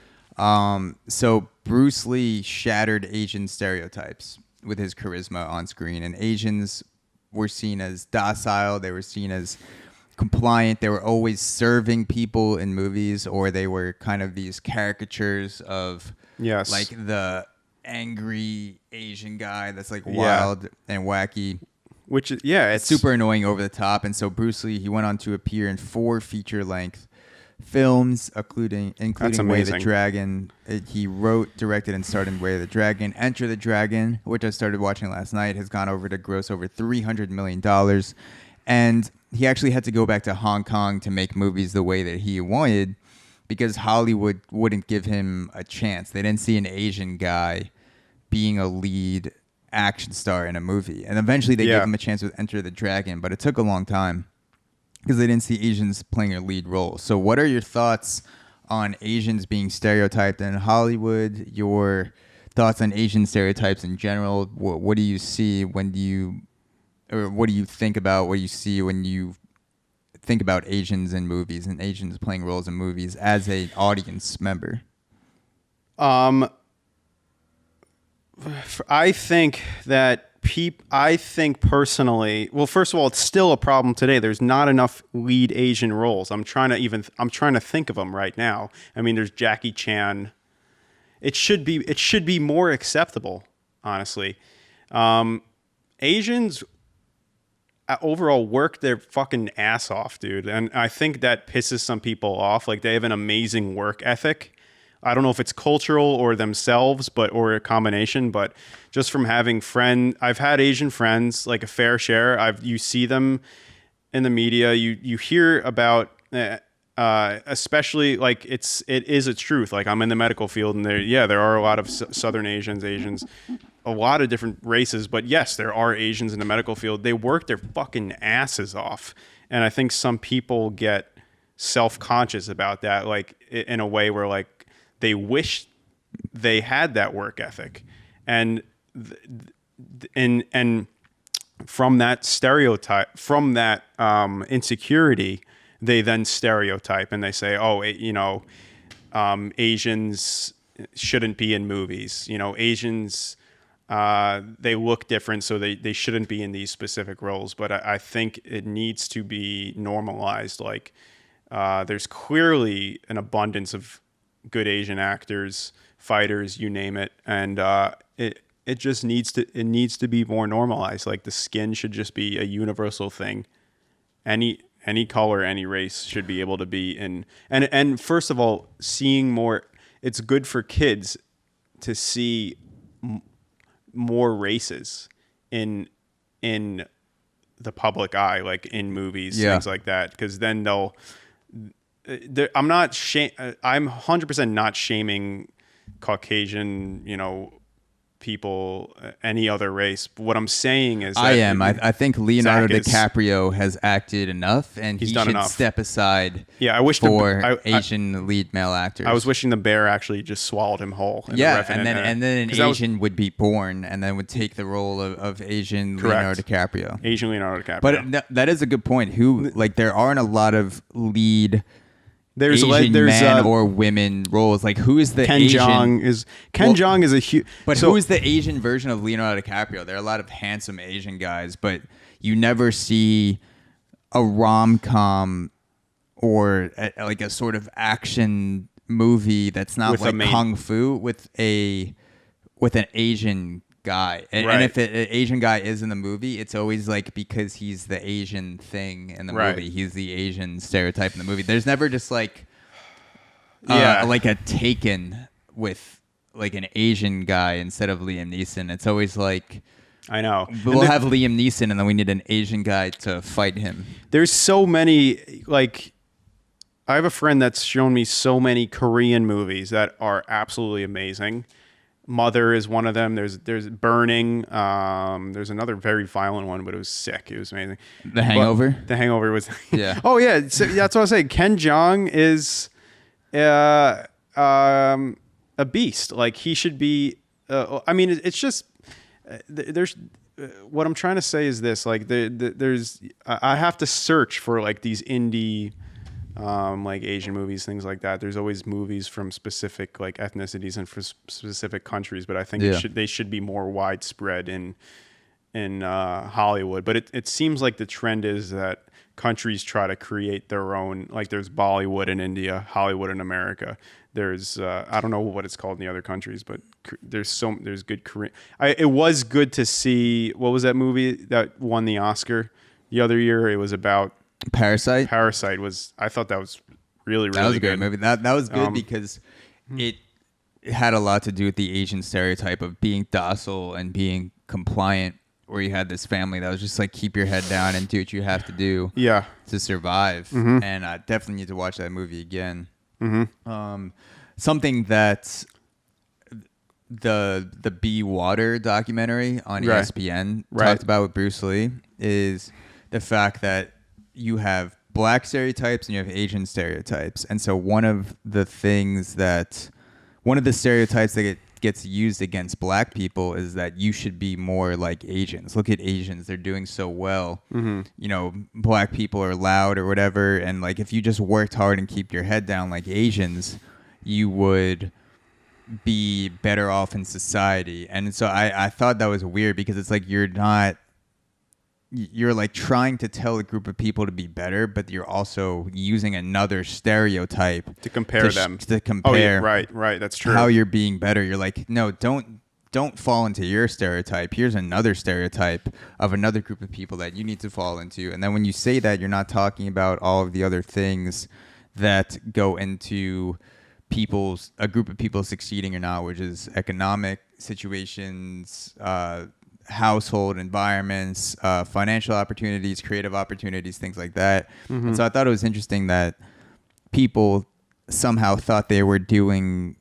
So Bruce Lee shattered Asian stereotypes with his charisma on screen, and Asians were seen as docile. They were seen as compliant. They were always serving people in movies, or they were kind of these caricatures of like the angry Asian guy that's like wild and wacky. Which is, it's super annoying, over the top. And so Bruce Lee, he went on to appear in 4 feature-length films, including Way of the Dragon. He wrote, directed, and starred in Way of the Dragon. Enter the Dragon, which I started watching last night, has gone over to gross over $300 million. And he actually had to go back to Hong Kong to make movies the way that he wanted, because Hollywood wouldn't give him a chance. They didn't see an Asian guy being a lead action star in a movie. And eventually they gave him a chance with Enter the Dragon, but it took a long time because they didn't see Asians playing a lead role. So what are your thoughts on Asians being stereotyped in Hollywood? Your thoughts on Asian stereotypes in general? What do you see what do you think about what you see when you think about Asians in movies and Asians playing roles in movies as an audience member? I think that I think personally, well, first of all, it's still a problem today. There's not enough lead Asian roles. I'm trying to think of them right now. I mean, there's Jackie Chan. It should be more acceptable, honestly. Asians overall work their fucking ass off, dude. And I think that pisses some people off. Like, they have an amazing work ethic. I don't know if it's cultural or themselves, or a combination, but just from having I've had Asian friends, like a fair share. You see them in the media. You hear about, especially like it is a truth. Like, I'm in the medical field, and there are a lot of Southern Asians, a lot of different races, but yes, there are Asians in the medical field. They work their fucking asses off. And I think some people get self-conscious about that, like in a way where like, they wish they had that work ethic, and from that stereotype, from that insecurity, they then stereotype and they say, Asians shouldn't be in movies. Asians, they look different, so they shouldn't be in these specific roles. But I think it needs to be normalized. Like, there's clearly an abundance of good Asian actors, fighters, you name it, and it just needs to be more normalized. Like, the skin should just be a universal thing. Any color, any race should be able to be in. And first of all, seeing more. It's good for kids to see more races in the public eye, like in movies, things like that, because then they'll. I'm 100% not shaming Caucasian, people, any other race. But what I'm saying is that I am. I think Leonardo DiCaprio has acted enough, and he should step aside. Yeah, I wish Asian lead male actors. I was wishing the bear actually just swallowed him whole. And then an Asian would be born, and then would take the role of Asian Leonardo DiCaprio. Asian Leonardo DiCaprio. But that is a good point. There aren't a lot of lead. There's man or women roles. Like, who is the Ken Asian? Ken Jeong is a huge. But who is the Asian version of Leonardo DiCaprio? There are a lot of handsome Asian guys, but you never see a rom-com or like a sort of action movie that's not with like kung fu with an Asian guy. And if an Asian guy is in the movie, it's always like because he's the Asian thing in the movie. He's the Asian stereotype in the movie. There's never just like like a Taken with like an Asian guy instead of Liam Neeson. It's always like, I know. We'll have Liam Neeson, and then we need an Asian guy to fight him. There's so many, like, I have a friend that's shown me so many Korean movies that are absolutely amazing. Mother is one of them. There's Burning. There's another very violent one, but it was sick. It was amazing. The Hangover. The Hangover was. Yeah. Oh yeah, so that's what I was saying. Ken Jeong is a beast. Like he should be. I mean, it's just there's. What I'm trying to say is this: like there's. I have to search for like these indie. Like Asian movies, things like that. There's always movies from specific like ethnicities and for specific countries, but I think they should be more widespread in Hollywood. But it seems like the trend is that countries try to create their own. Like there's Bollywood in India, Hollywood in America. There's I don't know what it's called in the other countries, but there's good Korean. It was good to see. What was that movie that won the Oscar the other year? It was about. Parasite was. I thought that was really that was a good great movie. That was good because it had a lot to do with the Asian stereotype of being docile and being compliant. Where you had this family that was just like keep your head down and do what you have to do. To survive. And I definitely need to watch that movie again. Something that the Be Water documentary on ESPN talked about with Bruce Lee is the fact that you have black stereotypes and you have Asian stereotypes. And so one of the stereotypes that gets used against black people is that you should be more like Asians. Look at Asians. They're doing so well. You know, black people are loud or whatever. And like, if you just worked hard and keep your head down like Asians, you would be better off in society. And so I thought that was weird because it's like, you're like trying to tell a group of people to be better, but you're also using another stereotype to compare them. To compare, right. That's true. How you're being better. You're like, no, don't fall into your stereotype. Here's another stereotype of another group of people that you need to fall into. And then when you say that, you're not talking about all of the other things that go into a group of people succeeding or not, which is economic situations, household environments, financial opportunities, creative opportunities, things like that. And so I thought it was interesting that people somehow thought they were doing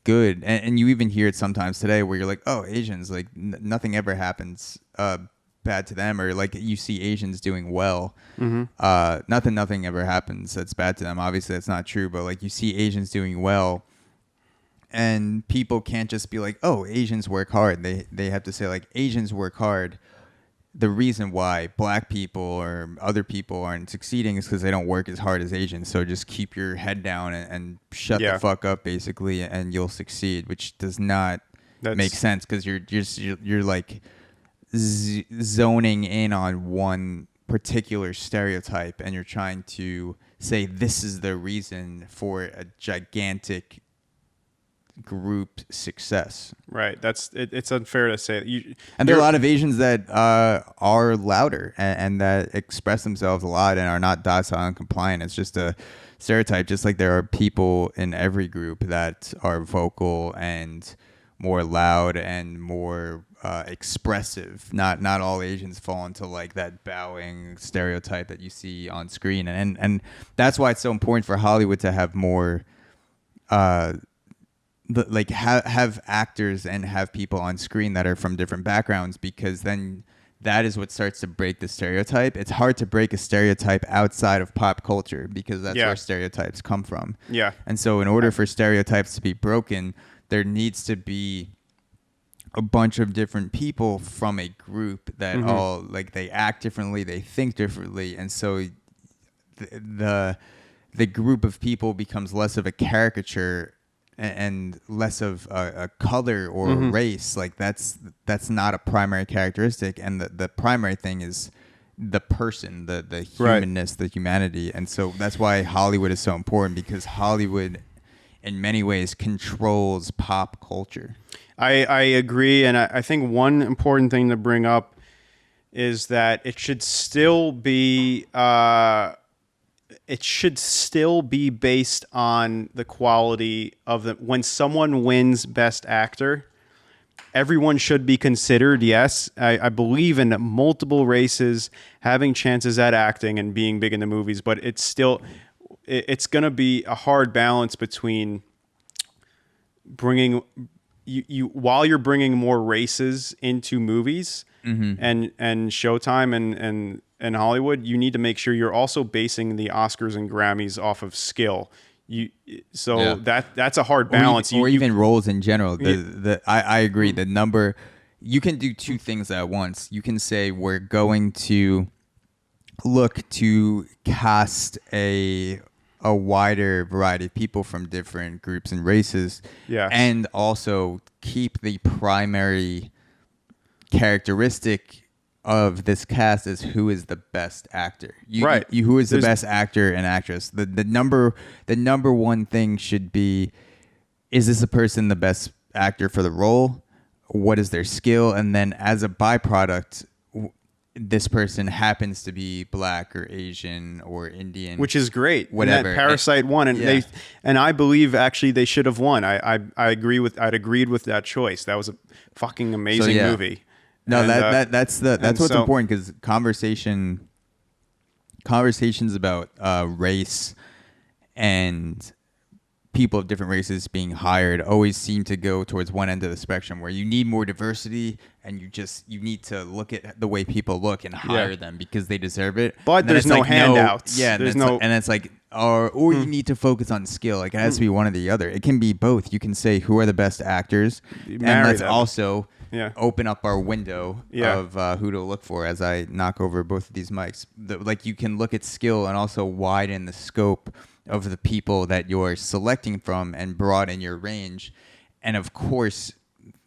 good. And you even hear it sometimes today where you're like, oh, Asians, like nothing ever happens bad to them, or like you see Asians doing well. Nothing ever happens that's bad to them. Obviously that's not true, but like you see Asians doing well. And people can't just be like, oh, Asians work hard. They have to say, like, Asians work hard. The reason why black people or other people aren't succeeding is because they don't work as hard as Asians. So just keep your head down and shut the fuck up, basically, and you'll succeed, which does not make sense because you're like zoning in on one particular stereotype, and you're trying to say this is the reason for a gigantic group success. Right. It's unfair to say that and there are a lot of Asians that are louder and that express themselves a lot and are not docile and compliant. It's just a stereotype, just like there are people in every group that are vocal and more loud and more expressive. Not all Asians fall into like that bowing stereotype that you see on screen, and that's why it's so important for Hollywood to have more have actors and have people on screen that are from different backgrounds, because then that is what starts to break the stereotype. It's hard to break a stereotype outside of pop culture because that's where stereotypes come from. Yeah. And so in order for stereotypes to be broken, there needs to be a bunch of different people from a group that all like they act differently, they think differently, and so the group of people becomes less of a caricature and less of a color or a race. Like that's not a primary characteristic, and the primary thing is the person, the humanness, the humanity. And so that's why Hollywood is so important, because Hollywood in many ways controls pop culture. I agree, and I think one important thing to bring up is that it should still be based on the quality of the. When someone wins Best Actor, everyone should be considered. Yes, I believe in multiple races having chances at acting and being big in the movies, but it's going to be a hard balance between bringing you while you're bringing more races into movies and Showtime and Hollywood, you need to make sure you're also basing the Oscars and Grammys off of skill. That's a hard balance. Or even roles in general. I agree. The number, you can do two things at once. You can say we're going to look to cast a wider variety of people from different groups and races, and also keep the primary characteristic of this cast is who is the best actor. Who is the best actor and actress. The number one thing should be, is this a person the best actor for the role? What is their skill? And then as a byproduct, this person happens to be black or Asian or Indian, which is great. Whatever. And that Parasite won, and I believe actually they should have won. I'd agreed with that choice. That was a fucking amazing movie. No, and, that's what's important, because conversations about race and people of different races being hired always seem to go towards one end of the spectrum, where you need more diversity and you need to look at the way people look and hire them because they deserve it. But there's no handouts. And it's like, or you need to focus on skill. Like, it has to be one or the other. It can be both. You can say who are the best actors, and let's also open up our window of who to look for as I knock over both of these mics. Like, you can look at skill and also widen the scope of the people that you're selecting from and broaden your range. And of course,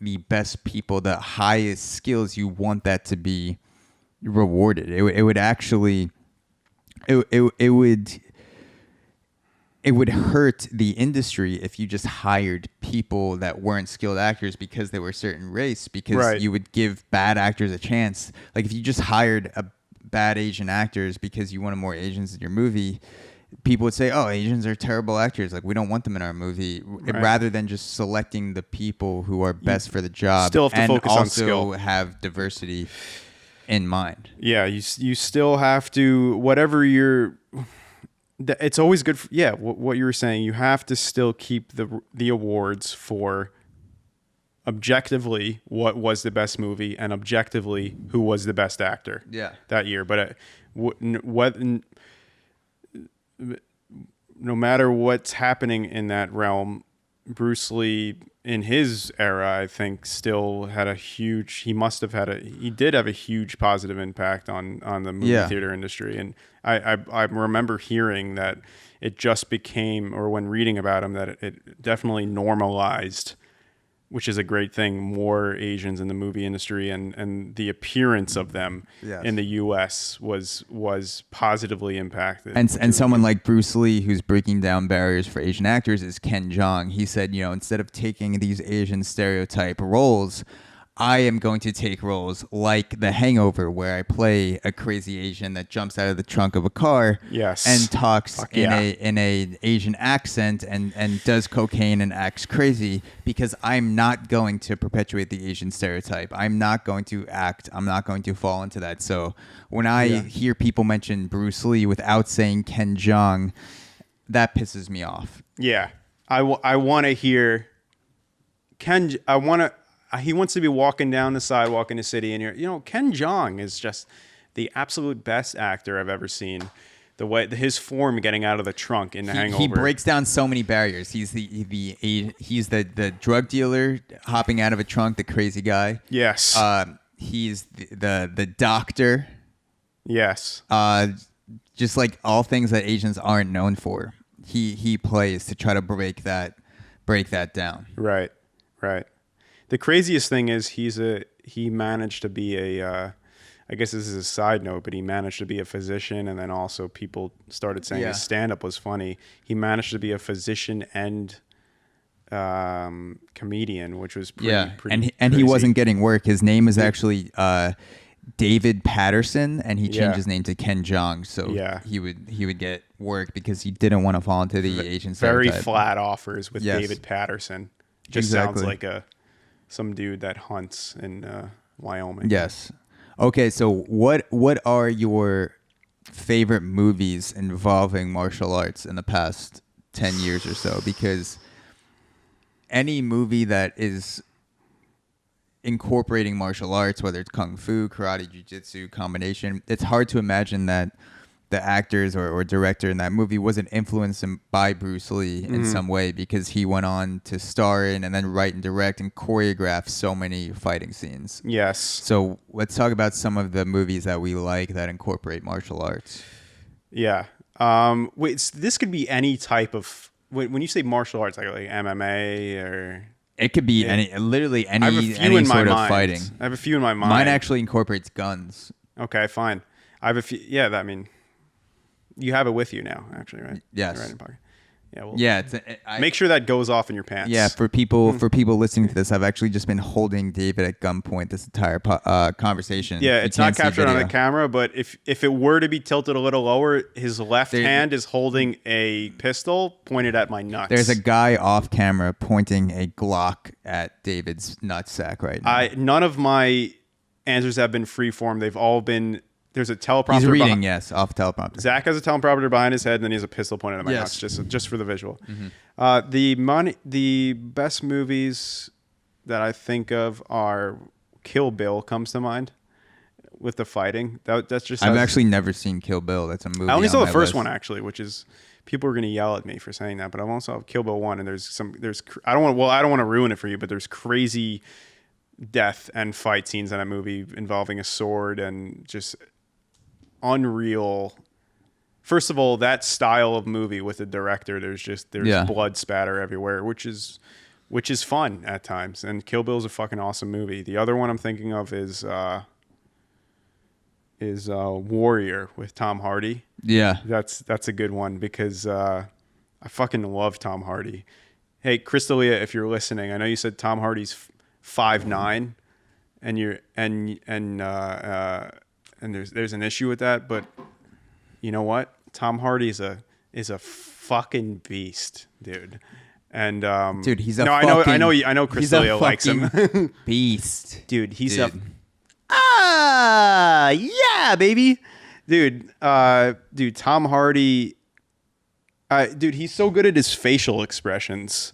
the best people, the highest skills, you want that to be rewarded. It would actually, it would hurt the industry if you just hired people that weren't skilled actors because they were a certain race, because you would give bad actors a chance. Like, if you just hired bad Asian actors because you wanted more Asians in your movie, people would say, oh, Asians are terrible actors. Like, we don't want them in our movie. Rather than just selecting the people who are best for the job, still have to focus on skill. And also have diversity in mind. Yeah, you still have to, whatever you're... It's always good for, what you were saying. You have to still keep the awards for objectively what was the best movie and objectively who was the best actor that year. But no matter what's happening in that realm, Bruce Lee in his era, I think, still had he did have a huge positive impact on the movie theater industry. And I remember hearing that it just became, or when reading about him, that it definitely normalized, which is a great thing, more Asians in the movie industry, and the appearance of them in the U.S. was positively impacted. And someone like Bruce Lee, who's breaking down barriers for Asian actors, is Ken Jeong. He said, instead of taking these Asian stereotype roles, I am going to take roles like The Hangover, where I play a crazy Asian that jumps out of the trunk of a car and talks in a Asian accent and does cocaine and acts crazy, because I'm not going to perpetuate the Asian stereotype. I'm not going to fall into that. So when I hear people mention Bruce Lee without saying Ken Jeong, that pisses me off. Yeah. I want to hear Ken. He wants to be walking down the sidewalk in the city, and Ken Jeong is just the absolute best actor I've ever seen. The way his form getting out of the trunk in The Hangover. He breaks down so many barriers. He's the drug dealer hopping out of a trunk, the crazy guy. Yes. He's the doctor. Yes. Just like all things that Asians aren't known for, he plays to try to break that down. Right. The craziest thing is he managed to be I guess this is a side note, but he managed to be a physician, and then also people started saying his stand-up was funny. He managed to be a physician and comedian, which was pretty and he wasn't getting work. His name is actually David Patterson, and he changed his name to Ken Jeong, so he would get work because he didn't want to fall into the Asian stereotype. Very flat offers with David Patterson. Just sounds like some dude that hunts in Wyoming. Yes. Okay, so what are your favorite movies involving martial arts in the past 10 years or so? Because any movie that is incorporating martial arts, whether it's kung fu, karate, jiu-jitsu combination, it's hard to imagine that the actors or director in that movie wasn't influenced by Bruce Lee in some way, because he went on to star in and then write and direct and choreograph so many fighting scenes. Yes. So let's talk about some of the movies that we like that incorporate martial arts. Yeah. Wait, this could be any type of, when you say martial arts, like MMA or... It could be literally any, I have a few any in my sort of mind. fighting. I have a few in my mind. Mine actually incorporates guns. Okay, fine. I have a few. Yeah, I mean, you have it with you now, actually, right? Yes. Right in the pocket. Yeah. Well, Yeah. make sure that goes off in your pants. Yeah. For people listening to this, I've actually just been holding David at gunpoint this entire conversation. Yeah, You it's not can't see captured on the video. camera, but if it were to be tilted a little lower, his left hand is holding a pistol pointed at my nuts. There's a guy off camera pointing a Glock at David's nutsack right now. None of my answers have been freeform. They've all been. There's a teleprompter. He's reading, yes, off teleprompter. Zach has a teleprompter behind his head, and then he has a pistol pointed at my nuts, just for the visual. The best movies that I think of are Kill Bill comes to mind with the fighting. That's just. I've actually never seen Kill Bill. That's a movie. I only saw on the my first list. one actually, which is people are going to yell at me for saying that, but I've also have Kill Bill 1, and I don't want to ruin it for you, but there's crazy death and fight scenes in that movie involving a sword and just unreal. First of all, that style of movie with the director, there's blood spatter everywhere, which is fun at times. And Kill Bill is a fucking awesome movie. The other one I'm thinking of is Warrior with Tom Hardy. Yeah. That's a good one because I fucking love Tom Hardy. Hey, Crystalia, if you're listening, I know you said Tom Hardy's 5'9", and there's an issue with that, but you know what? Tom Hardy is a fucking beast, dude. And Dude, he's a no, fucking, I know Crystalia likes him. Beast. Dude, yeah, baby. Dude, Tom Hardy, dude, he's so good at his facial expressions.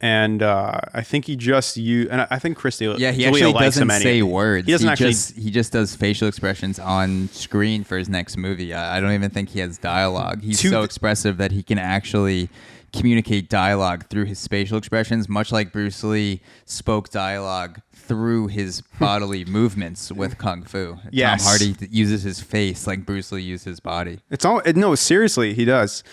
And I think he just and I think Crystalia He actually likes doesn't him say words. He doesn't he just does facial expressions on screen for his next movie. I don't even think he has dialogue. He's so expressive that he can actually communicate dialogue through his facial expressions, much like Bruce Lee spoke dialogue through his bodily movements with Kung Fu. Yes. Tom Hardy uses his face like Bruce Lee used his body. No, seriously, he does.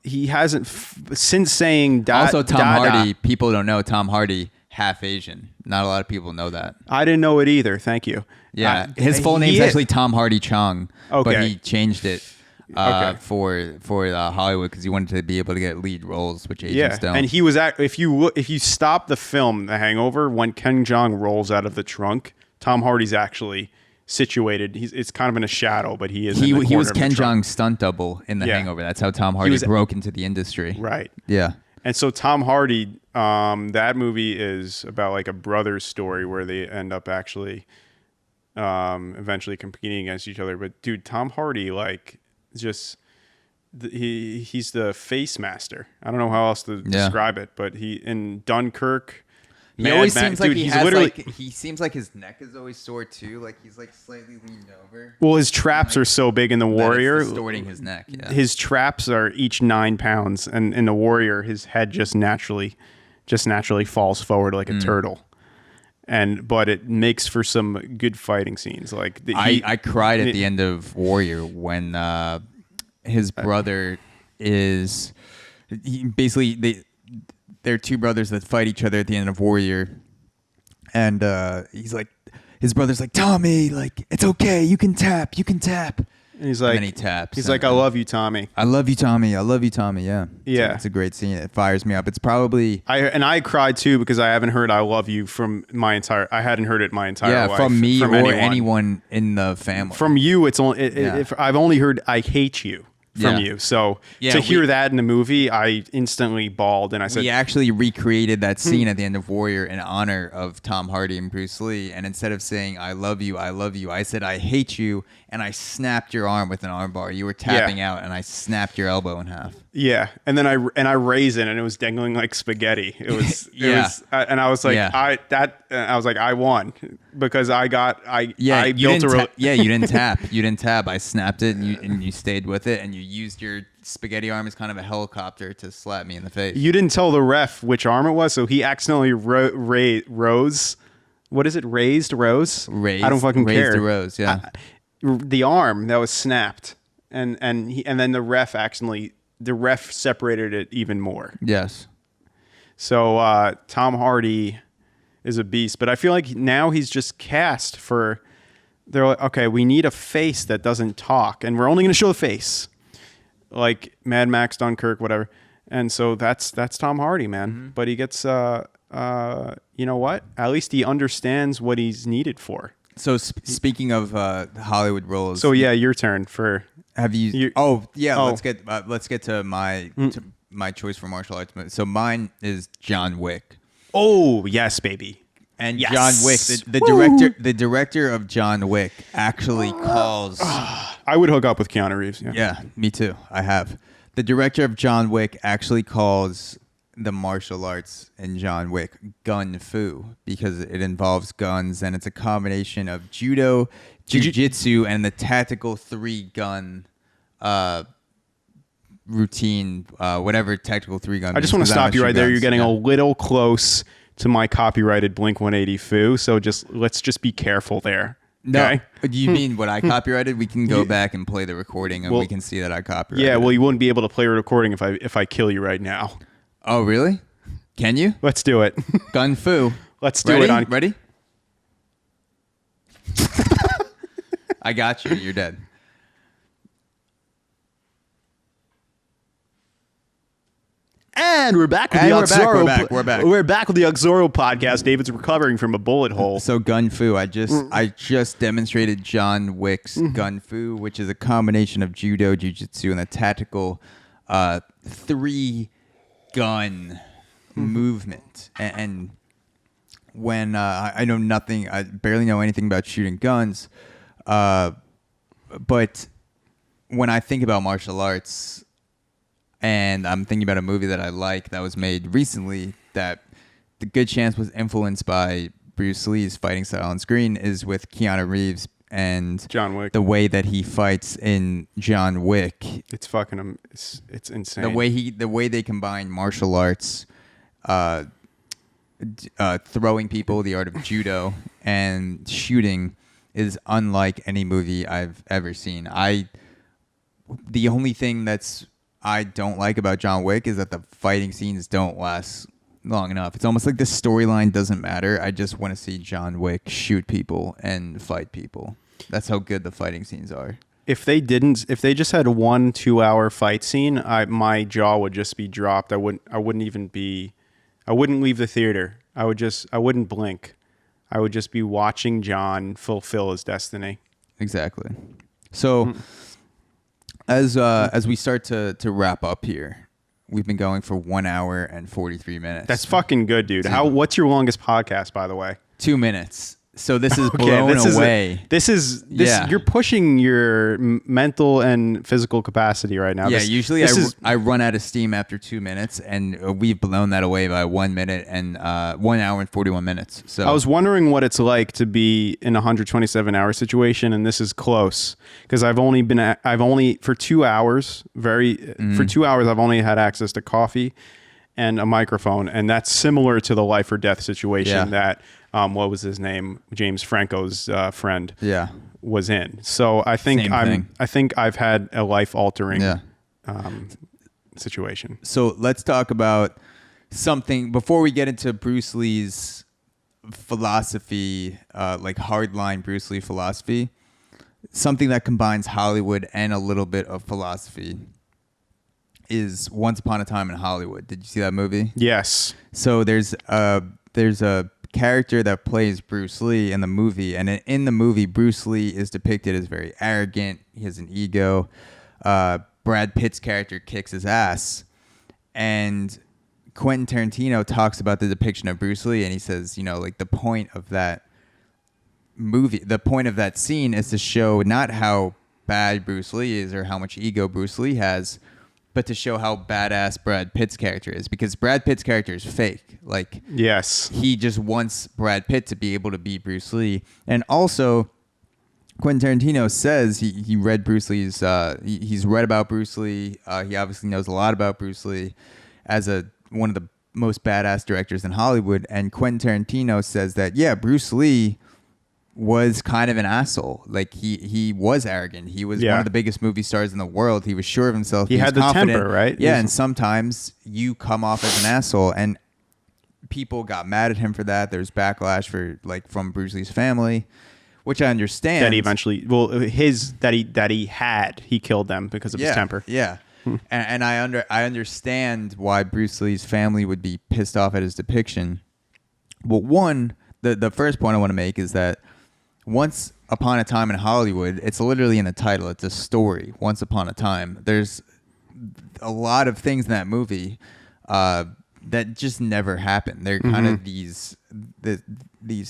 He hasn't since saying Also, Tom Hardy, people don't know Tom Hardy, half Asian. Not a lot of people know that. I didn't know it either. Thank you. Yeah, his full name's actually Tom Hardy Chong, but he changed it for Hollywood because he wanted to be able to get lead roles, which Asians don't. And he was if you stop the film The Hangover, when Ken Jeong rolls out of the trunk, Tom Hardy's actually situated. It's kind of in a shadow, but he is. He was Ken Jeong's stunt double in The Hangover. That's how Tom Hardy broke into the industry. Right. Yeah. And so Tom Hardy, that movie is about like a brother's story where they end up actually eventually competing against each other. But dude, Tom Hardy, like, just he's the face master. I don't know how else to describe it, but he in Dunkirk. He always seems like he seems like his neck is always sore too. Like he's like slightly leaned over. Well, his traps are so big in the Warrior, distorting his neck. Yeah. His traps are each 9 pounds, and in the Warrior, his head just naturally falls forward like a turtle. But it makes for some good fighting scenes. Like I cried at the end of Warrior when his brother is they're two brothers that fight each other at the end of Warrior, and he's like, his brother's like, Tommy, like, it's okay, you can tap. And he's like, and then he taps. He's like, I love you, Tommy. I love you, Tommy. Yeah. It's a great scene. It fires me up. It's probably I cried too because I haven't heard I love you from I hadn't heard it my entire life. From me or anyone in the family. From you, it's only I've only heard I hate you from you. So to hear that in the movie, I instantly bawled, and I said, we actually recreated that scene at the end of Warrior in honor of Tom Hardy and Bruce Lee. And instead of saying I love you, I said I hate you, and I snapped your arm with an arm bar. You were tapping out, and I snapped your elbow in half. Yeah, and then I raised it, and it was dangling like spaghetti. It was, and I was like, I was like, I won because I built a you didn't tap. You didn't tap. I snapped it, and you stayed with it, and you used your spaghetti arm as kind of a helicopter to slap me in the face. You didn't tell the ref which arm it was, so he accidentally rose. What is it? Raised rose? Raised. I don't fucking care. Raised the rose. Yeah. The arm that was snapped, and then the ref separated it even more. Yes. So Tom Hardy is a beast, but I feel like now he's just cast for. They're like, okay, we need a face that doesn't talk, and we're only going to show the face, like Mad Max, Dunkirk, whatever. And so that's Tom Hardy, man. Mm-hmm. But he gets, you know what? At least he understands what he's needed for. So speaking of Hollywood roles, so yeah, your turn for. Have you? Let's get to my choice for martial arts movie. So mine is John Wick. Oh yes, baby. And yes. John Wick, the director of John Wick, actually calls. I would hook up with Keanu Reeves. Yeah, me too. I have. The director of John Wick actually calls the martial arts in John Wick GunFu because it involves guns, and it's a combination of judo, jiu-jitsu, and the tactical 3-gun routine, whatever tactical 3-gun. I just want to stop you right there. You're getting a little close to my copyrighted Blink-182 Fu, so let's just be careful there. Okay? No, you mean what I copyrighted? We can go back and play the recording, and we can see that I copyrighted. Yeah, well, you wouldn't be able to play a recording if I kill you right now. Oh, really? Can you? Let's do it. GunFu. Let's do it. Ready? I got you. You're dead. And we're back with the AUXORO. We're back. We're back with the AUXORO podcast. David's recovering from a bullet hole. So GunFu, I just demonstrated John Wick's GunFu, which is a combination of judo, jiu-jitsu, and a tactical 3-gun movement. And when I know nothing, I barely know anything about shooting guns, but when I think about martial arts, and I'm thinking about a movie that I like that was made recently that the good chance was influenced by Bruce Lee's fighting style on screen, is with Keanu Reeves and John Wick. The way that he fights in John Wick. It's fucking it's insane. The way they combine martial arts, throwing people, the art of judo, and shooting is unlike any movie I've ever seen. The only thing I don't like about John Wick is that the fighting scenes don't last long enough. It's almost like the storyline doesn't matter. I just want to see John Wick shoot people and fight people. That's how good the fighting scenes are. If they just had 1 2-hour fight scene, my jaw would just be dropped. I wouldn't leave the theater. I wouldn't blink. I would just be watching John fulfill his destiny. Exactly. So as we start to wrap up here, we've been going for 1 hour and 43 minutes. That's fucking good, dude. What's your longest podcast, by the way? 2 minutes. So this is blown away. You're pushing your mental and physical capacity right now. Yeah, usually I run out of steam after 2 minutes, and we've blown that away by 1 minute and 1 hour and 41 minutes. So I was wondering what it's like to be in a 127-hour situation, and this is close because I've only for 2 hours. For 2 hours, I've only had access to coffee and a microphone, and that's similar to the life or death situation that. What was his name? James Franco's friend was in. So I think I've had a life altering situation. So let's talk about something before we get into Bruce Lee's philosophy, like hardline Bruce Lee philosophy. Something that combines Hollywood and a little bit of philosophy is Once Upon a Time in Hollywood. Did you see that movie? Yes. So there's a character that plays Bruce Lee in the movie, and in the movie Bruce Lee is depicted as very arrogant. He has an ego. Brad Pitt's character kicks his ass, and Quentin Tarantino talks about the depiction of Bruce Lee, and he says, like the point of that movie, the point of that scene is to show not how bad Bruce Lee is or how much ego Bruce Lee has, but to show how badass Brad Pitt's character is, because Brad Pitt's character is fake. Like, Yes. he just wants Brad Pitt to be able to beat Bruce Lee. And also, Quentin Tarantino says he read Bruce Lee's, he's read about Bruce Lee. He obviously knows a lot about Bruce Lee as one of the most badass directors in Hollywood. And Quentin Tarantino says that, yeah, Bruce Lee was kind of an asshole. Like, he was arrogant. He was one of the biggest movie stars in the world. He was sure of himself. He had was the confident. temper, right? Yeah, and sometimes you come off as an asshole, and people got mad at him for that. There's backlash from Bruce Lee's family, which I understand. That he eventually, he killed them because of his temper. Yeah. And I understand why Bruce Lee's family would be pissed off at his depiction. Well, the first point I want to make is that Once Upon a Time in Hollywood, it's literally in the title. It's a story. Once Upon a Time. There's a lot of things in that movie that just never happened. They're kind of these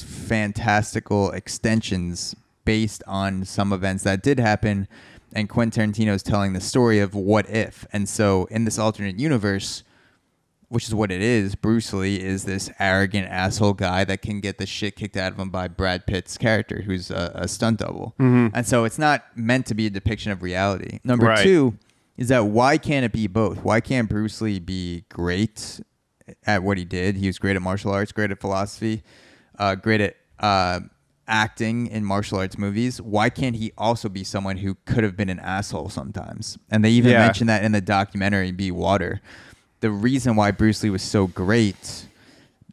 fantastical extensions based on some events that did happen. And Quentin Tarantino is telling the story of what if. And so in this alternate universe, which is what it is, Bruce Lee is this arrogant asshole guy that can get the shit kicked out of him by Brad Pitt's character, who's a stunt double. And so it's not meant to be a depiction of reality. Number two is that why can't it be both? Why can't Bruce Lee be great at what he did? He was great at martial arts, great at philosophy, great at acting in martial arts movies. Why can't he also be someone who could have been an asshole sometimes? And they even mentioned that in the documentary Be Water. The reason why Bruce Lee was so great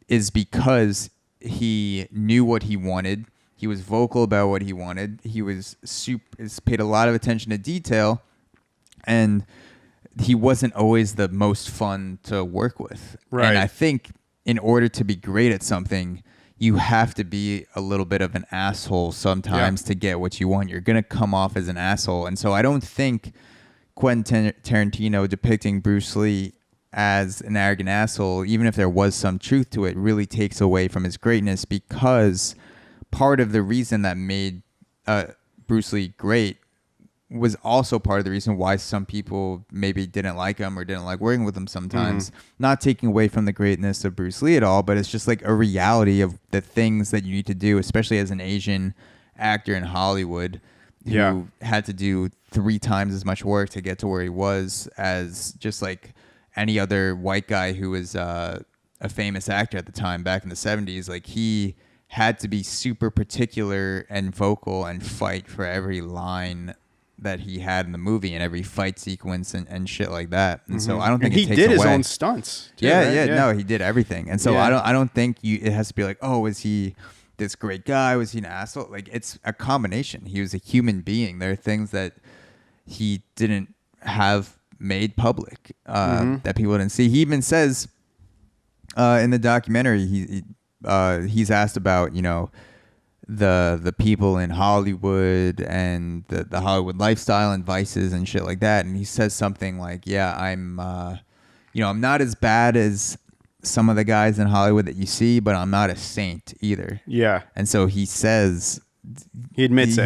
is because he knew what he wanted. He was vocal about what he wanted. He was paid a lot of attention to detail, and he wasn't always the most fun to work with. Right. And I think in order to be great at something, you have to be a little bit of an asshole sometimes to get what you want. You're going to come off as an asshole. And so I don't think Quentin Tarantino depicting Bruce Lee as an arrogant asshole, even if there was some truth to it, really takes away from his greatness, because part of the reason that made Bruce Lee great was also part of the reason why some people maybe didn't like him or didn't like working with him sometimes. Not taking away from the greatness of Bruce Lee at all, but it's just like a reality of the things that you need to do, especially as an Asian actor in Hollywood who had to do 3 times as much work to get to where he was as just like any other white guy who was a famous actor at the time back in the 70s. Like, he had to be super particular and vocal and fight for every line that he had in the movie and every fight sequence and shit like that. And so I don't think he it takes did his away. own stunts too, No, he did everything. And so I don't think it has to be like, oh, was he this great guy? Was he an asshole? Like, it's a combination. He was a human being. There are things that he didn't have made public that people didn't see. He even says in the documentary, he's asked about, you know, the people in Hollywood and the Hollywood lifestyle and vices and shit like that, and he says something like, yeah, I'm not as bad as some of the guys in Hollywood that you see, but I'm not a saint either. And so he says, he admits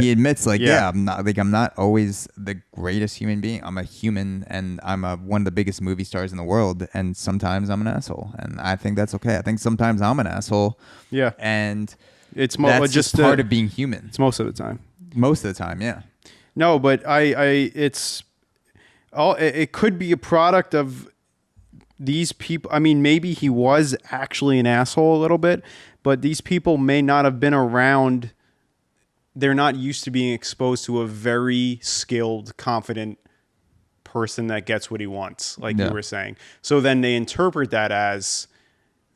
I'm not always the greatest human being. I'm a human, and I'm one of the biggest movie stars in the world, and sometimes I'm an asshole, and I think that's okay. I think sometimes I'm an asshole, and that's just part of being human. It's most of the time. No, but it could be a product of these people. I mean, maybe he was actually an asshole a little bit, but these people may not have been around. They're not used to being exposed to a very skilled, confident person that gets what he wants, like you were saying. So then they interpret that as,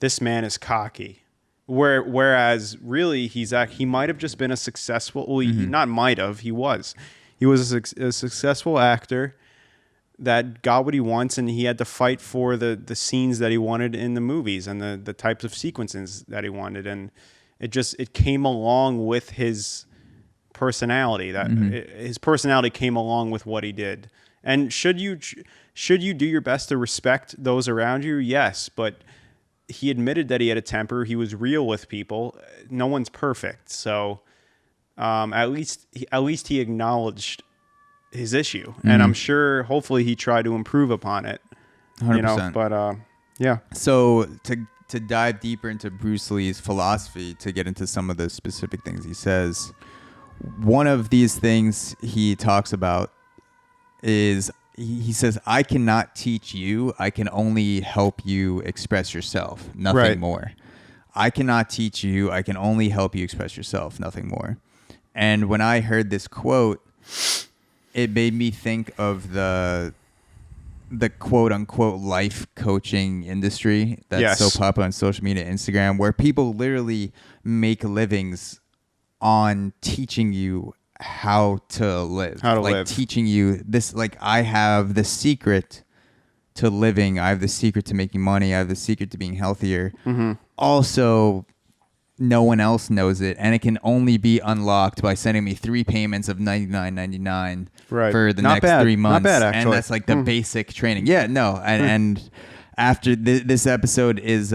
this man is cocky. Whereas really he might have just been a successful, not might have, he was. He was a successful actor that got what he wants, and he had to fight for the scenes that he wanted in the movies and the types of sequences that he wanted. And it came along with his personality. His personality came along with what he did. And should you do your best to respect those around you? Yes, but he admitted that he had a temper. He was real with people. No one's perfect, so at least he acknowledged his issue, and I'm sure hopefully he tried to improve upon it. 100%. You know, but yeah. So to dive deeper into Bruce Lee's philosophy, to get into some of the specific things he says, one of these things he talks about is he says, I cannot teach you. I can only help you express yourself. Nothing Right. more. I cannot teach you. I can only help you express yourself. Nothing more. And when I heard this quote, it made me think of the quote unquote life coaching industry that's Yes. so popular on social media, Instagram, where people literally make livings on teaching you how to live. How to like live. teaching you this, like, I have the secret to living. I have the secret to making money. I have the secret to being healthier. Also, no one else knows it, and it can only be unlocked by sending me 3 payments of $99.99 Right. for the Not next bad. 3 months. Not bad, and actually. that's like the basic training. Yeah, no, and after this episode is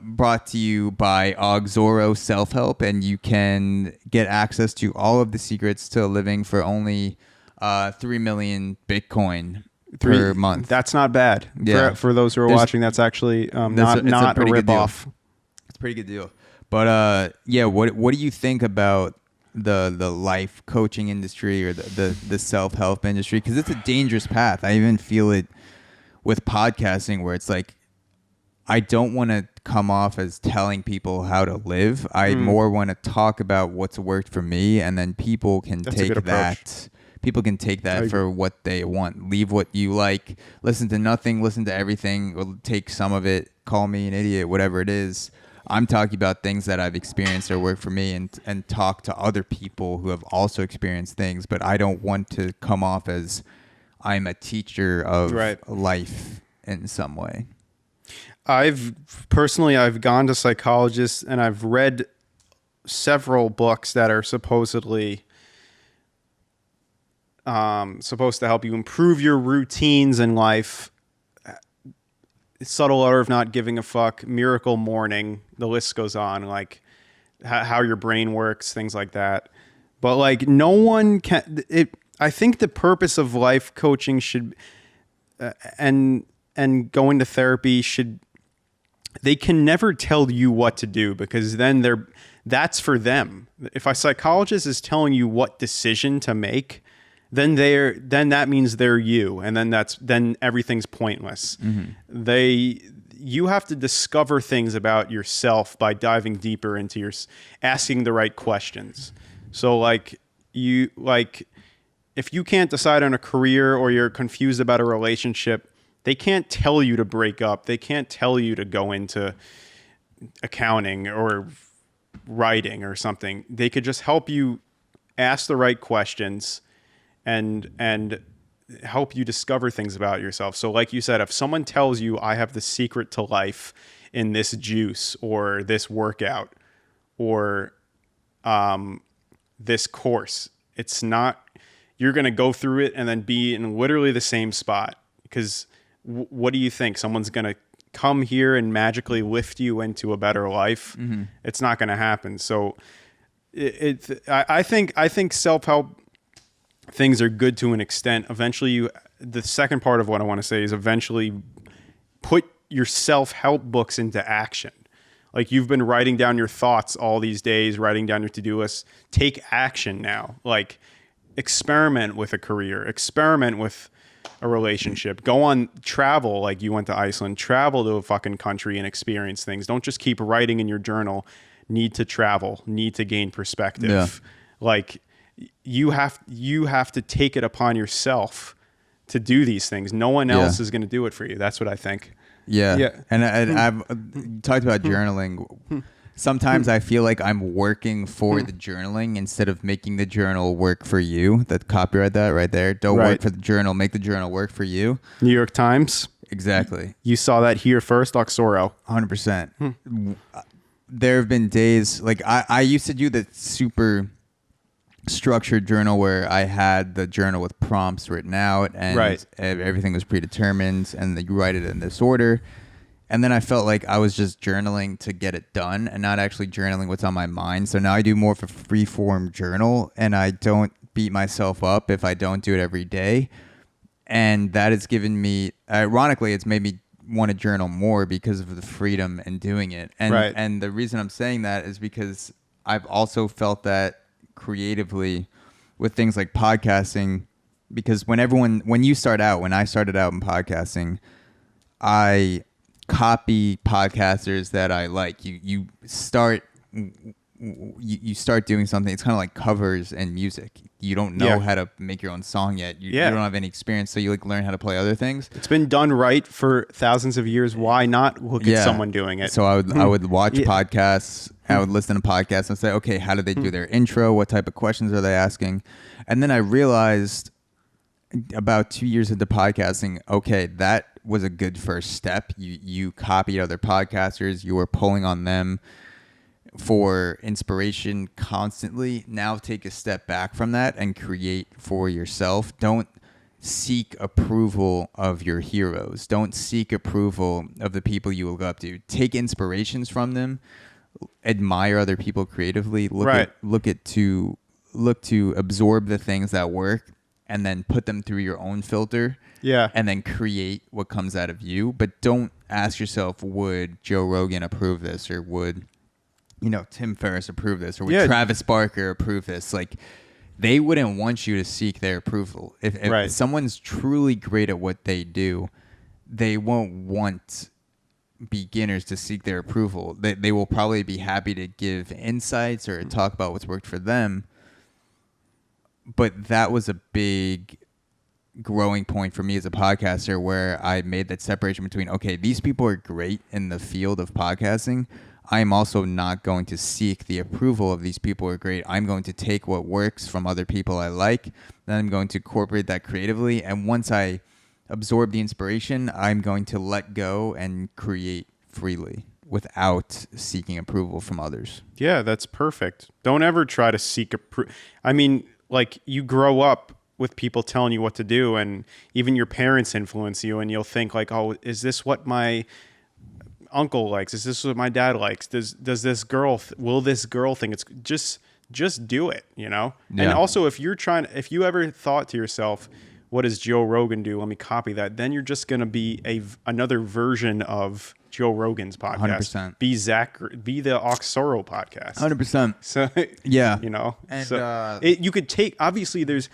brought to you by AUXORO Self-Help, and you can get access to all of the secrets to living for only 3 million Bitcoin per month. That's not bad. Yeah. For those who are There's- watching, that's actually it's not a pretty good deal. rip-off. It's a pretty good deal. But yeah, what do you think about the life coaching industry or the self-help industry? Because it's a dangerous path. I even feel it with podcasting, where it's like, I don't want to come off as telling people how to live. I more want to talk about what's worked for me, and then people can That's a take good approach. that. People can take that for what they want. Leave what you like. Listen to nothing. Listen to everything. Or take some of it. Call me an idiot. Whatever it is. I'm talking about things that I've experienced or work for me, and talk to other people who have also experienced things. But I don't want to come off as I'm a teacher of life in some way. I've gone to psychologists, and I've read several books that are supposedly supposed to help you improve your routines in life. Subtle Art of Not Giving a Fuck, Miracle Morning, the list goes on, like how your brain works, things like that. But like, no one can. I think the purpose of life coaching should, and going to therapy should. They can never tell you what to do, because then that's for them. If a psychologist is telling you what decision to make, then that means they're you, and then everything's pointless. You have to discover things about yourself by diving deeper into asking the right questions. So if you can't decide on a career, or you're confused about a relationship, they can't tell you to break up. They can't tell you to go into accounting or writing or something. They could just help you ask the right questions and help you discover things about yourself. So like you said, if someone tells you, I have the secret to life in this juice or this workout or this course, it's not, you're going to go through it and then be in literally the same spot. Because what do you think? Someone's going to come here and magically lift you into a better life? It's not going to happen. So I think self-help things are good to an extent. Eventually, the second part of what I want to say is eventually put your self-help books into action. Like, you've been writing down your thoughts all these days, writing down your to-do list. Take action now. Like, experiment with a career, experiment with a relationship, go on travel. Like you went to Iceland, travel to a fucking country and experience things. Don't just keep writing in your journal. Need to travel, need to gain perspective. Yeah. Like, you have to take it upon yourself to do these things. No one else is going to do it for you. That's what I think. Yeah. And I've talked about journaling. Sometimes I feel like I'm working for the journaling instead of making the journal work for you. That copyright that right there. Don't work for the journal. Make the journal work for you. New York Times. Exactly. You saw that here first, AUXORO. 100%. There have been days, like I used to do the super structured journal where I had the journal with prompts written out and everything was predetermined, and you write it in this order. And then I felt like I was just journaling to get it done and not actually journaling what's on my mind. So now I do more of a free form journal, and I don't beat myself up if I don't do it every day. And that has given me, ironically, it's made me want to journal more because of the freedom in doing it. And the reason I'm saying that is because I've also felt that creatively with things like podcasting, because when I started out in podcasting, I copy podcasters that I like. You start doing something. It's kind of like covers and music. You don't know how to make your own song yet. You don't have any experience, so you like learn how to play other things. It's been done right for thousands of years. Why not look at someone doing it? So I would watch podcasts. I would listen to podcasts and say, okay, how do they do their intro? What type of questions are they asking? And then I realized about 2 years into podcasting, okay, that was a good first step. You copied other podcasters. You were pulling on them for inspiration constantly. Now take a step back from that and create for yourself. Don't seek approval of your heroes. Don't seek approval of the people you look up to. Take inspirations from them. Admire other people creatively. Look to absorb the things that work and then put them through your own filter. Yeah. And then create what comes out of you. But don't ask yourself, would Joe Rogan approve this, or would Tim Ferriss approve this, or would Travis Barker approve this? Like, they wouldn't want you to seek their approval. If someone's truly great at what they do, they won't want beginners to seek their approval. They will probably be happy to give insights or talk about what's worked for them. But that was a big growing point for me as a podcaster, where I made that separation between, okay, these people are great in the field of podcasting. I am also not going to seek the approval of these people who are great. I'm going to take what works from other people I like, then I'm going to incorporate that creatively. And once I absorb the inspiration, I'm going to let go and create freely without seeking approval from others. Yeah, that's perfect. Don't ever try to seek approval. I mean, like, you grow up with people telling you what to do, and even your parents influence you, and you'll think like, oh, is this what my uncle likes? Is this what my dad likes? Does this girl will this girl think it's just do it, And also, if you ever thought to yourself, what does Joe Rogan do? Let me copy that. Then you're just going to be another version of Joe Rogan's podcast. 100%. Be the AUXORO podcast. 100%. So yeah, And you could take, obviously there's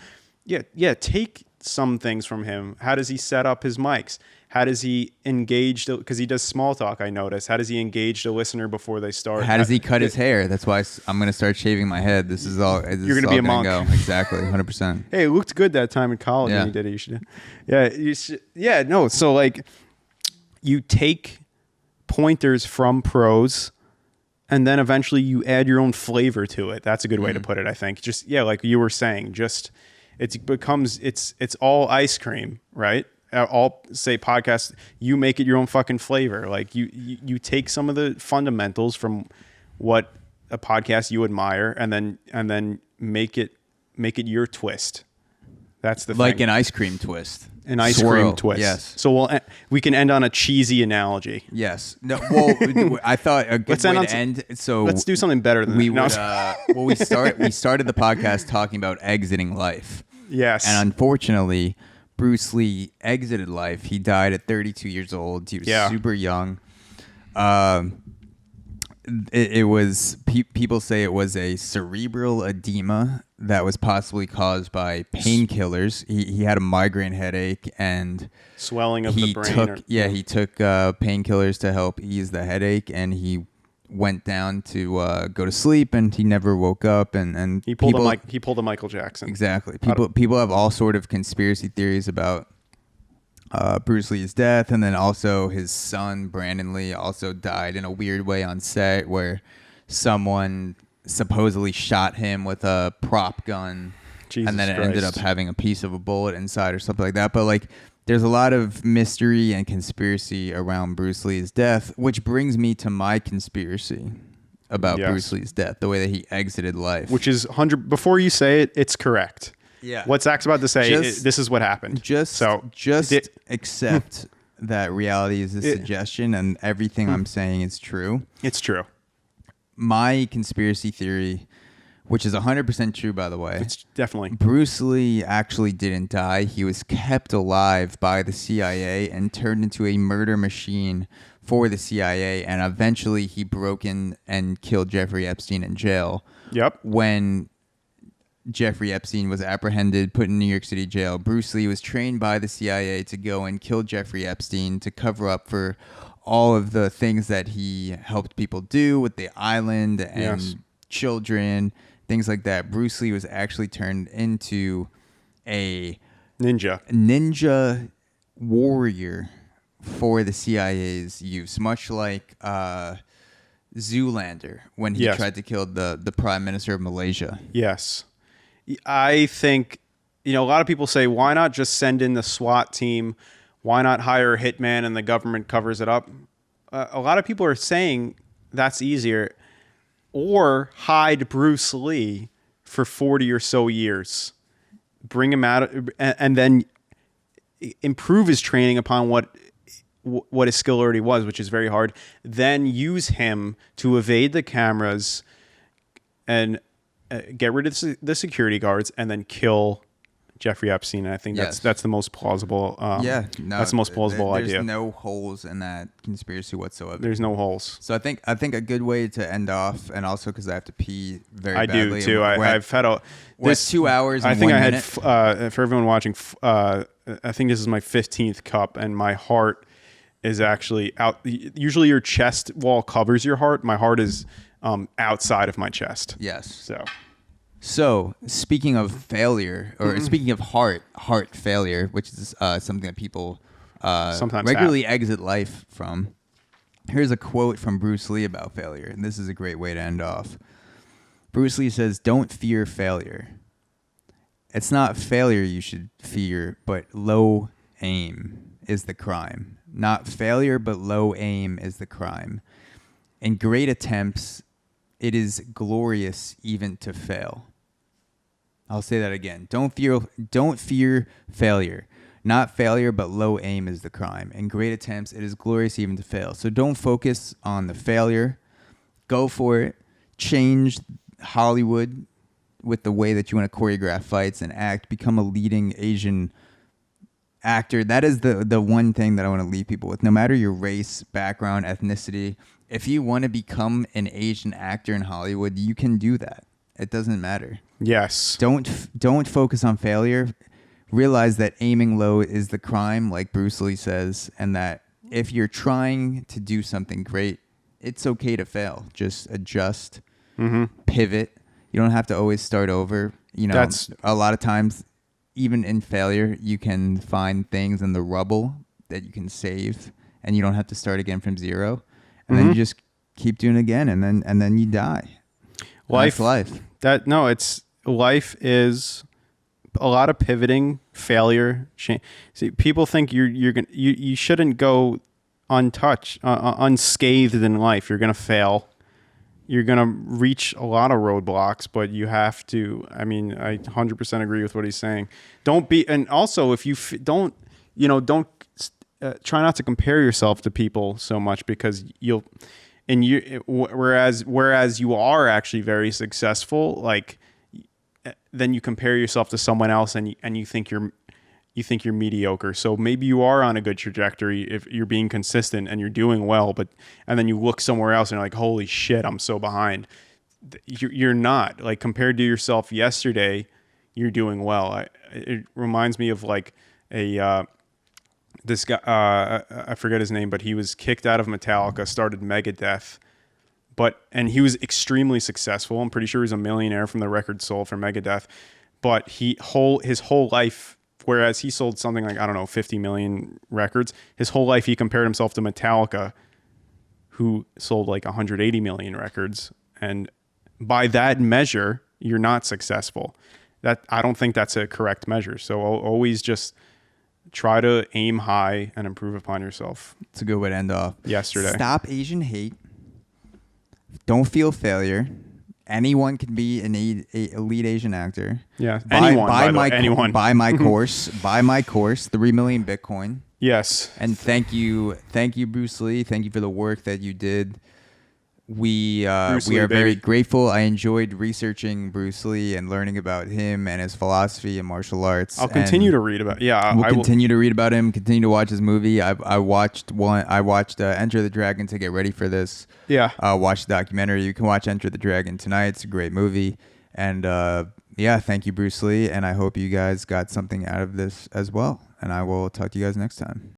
take some things from him. How does he set up his mics? How does he engage? Because he does small talk, I notice. How does he engage the listener before they start? How does he cut his hair? That's why I'm going to start shaving my head. This is all. You're going to be a monk. Go. Exactly, 100%. Hey, it looked good that time in college when you did it. You should. Yeah, you should. Yeah, no. So like, you take pointers from pros, and then eventually you add your own flavor to it. That's a good way to put it, I think. Just like you were saying, it's all ice cream, right? All say podcasts, you make it your own fucking flavor. Like you take some of the fundamentals from what a podcast you admire, and then make it your twist. That's the like thing. An ice cream twist. An ice cream twist. Yes. So we can end on a cheesy analogy. Yes. No. Well, I thought a good way to end. So let's do something better than that. We started the podcast talking about exiting life. Yes. And unfortunately, Bruce Lee exited life. He died at 32 years old. He was super young. It was people say it was a cerebral edema that was possibly caused by painkillers. He had a migraine headache and swelling of the brain. He took painkillers to help ease the headache, and he went down to go to sleep, and he never woke up. And he pulled a Michael Jackson. Exactly. People have all sort of conspiracy theories about Bruce Lee's death, and then also his son Brandon Lee also died in a weird way on set, where someone supposedly shot him with a prop gun, and then it ended up having a piece of a bullet inside or something like that. But like, there's a lot of mystery and conspiracy around Bruce Lee's death, which brings me to my conspiracy about Bruce Lee's death, the way that he exited life. Which is 100. Before you say it, it's correct. Yeah. What Zach's about to say, this is what happened. Just accept that reality is a suggestion, and everything I'm saying is true. It's true. My conspiracy theory which is 100% true, by the way. It's definitely. Bruce Lee actually didn't die. He was kept alive by the CIA and turned into a murder machine for the CIA, and eventually he broke in and killed Jeffrey Epstein in jail. Yep. When Jeffrey Epstein was apprehended, put in New York City jail, Bruce Lee was trained by the CIA to go and kill Jeffrey Epstein to cover up for all of the things that he helped people do with the island and children, things like that. Bruce Lee was actually turned into a ninja warrior for the CIA's use, much like Zoolander when he tried to kill the Prime Minister of Malaysia. Yes. I think, a lot of people say, why not just send in the SWAT team? Why not hire a hitman and the government covers it up? A lot of people are saying that's easier. Or hide Bruce Lee for 40 or so years. Bring him out and then improve his training upon what his skill already was, which is very hard. Then use him to evade the cameras and get rid of the security guards, and then kill Jeffrey Epstein. And I think that's the most plausible. That's the most plausible idea. There's no holes in that conspiracy whatsoever. There's no holes. So I think a good way to end off, and also because I have to pee very badly. I do too. I've had this 2 hours. And I think 1 I minute. had for everyone watching. I think this is my 15th cup, and my heart is actually out. Usually, your chest wall covers your heart. My heart is outside of my chest. Yes. So speaking of failure, or speaking of heart failure, which is something that people sometimes regularly exit life from. Here's a quote from Bruce Lee about failure, and this is a great way to end off. Bruce Lee says, "Don't fear failure. It's not failure you should fear, but low aim is the crime. Not failure, but low aim is the crime. In great attempts, it is glorious even to fail." I'll say that again. Don't fear failure. Not failure, but low aim is the crime. In great attempts, it is glorious even to fail. So don't focus on the failure. Go for it. Change Hollywood with the way that you want to choreograph fights and act. Become a leading Asian actor. That is the one thing that I want to leave people with. No matter your race, background, ethnicity, if you want to become an Asian actor in Hollywood, you can do that. It doesn't matter. yes, Don't focus on failure. Realize that aiming low is the crime, like Bruce Lee says, and that if you're trying to do something great, it's okay to fail. Just adjust, pivot. You don't have to always start over. That's a lot of times, even in failure, you can find things in the rubble that you can save, and you don't have to start again from zero. And then you just keep doing it again, and then you die. life. That's life. Life is a lot of pivoting, failure. See, people think you shouldn't go unscathed in life. You're gonna fail. You're gonna reach a lot of roadblocks, but you have to. I mean, I 100% agree with what he's saying. Don't be, and also if you don't try not to compare yourself to people so much, because you'll. And whereas you are actually very successful, like then you compare yourself to someone else and you think you're mediocre. So maybe you are on a good trajectory if you're being consistent and you're doing well, and then you look somewhere else and you're like, holy shit, I'm so behind. You're not. Like, compared to yourself yesterday, you're doing well. It reminds me of like this guy, I forget his name, but he was kicked out of Metallica, started Megadeth, and he was extremely successful. I'm pretty sure he's a millionaire from the record sold for Megadeth, but his whole life, whereas he sold something like, I don't know, 50 million records, his whole life he compared himself to Metallica, who sold like 180 million records. And by that measure, you're not successful. I don't think that's a correct measure. So always just try to aim high and improve upon yourself. It's a good way to end off. Yesterday. Stop Asian hate. Don't feel failure. Anyone can be an elite Asian actor. Yeah, anyone. Buy my course. Buy my course. 3 million Bitcoin. Yes. And thank you, Bruce Lee. Thank you for the work that you did we are Bruce Lee, very baby. grateful. I enjoyed researching Bruce Lee and learning about him and his philosophy and martial arts. I'll continue And to read about. Yeah, we'll I will. continue to read about him. Continue to watch his movie. I watched Enter the Dragon to get ready for this. Yeah. Watch the documentary. You can watch Enter the Dragon tonight. It's a great movie. And yeah, thank you, Bruce Lee. And I hope you guys got something out of this as well. And I will talk to you guys next time.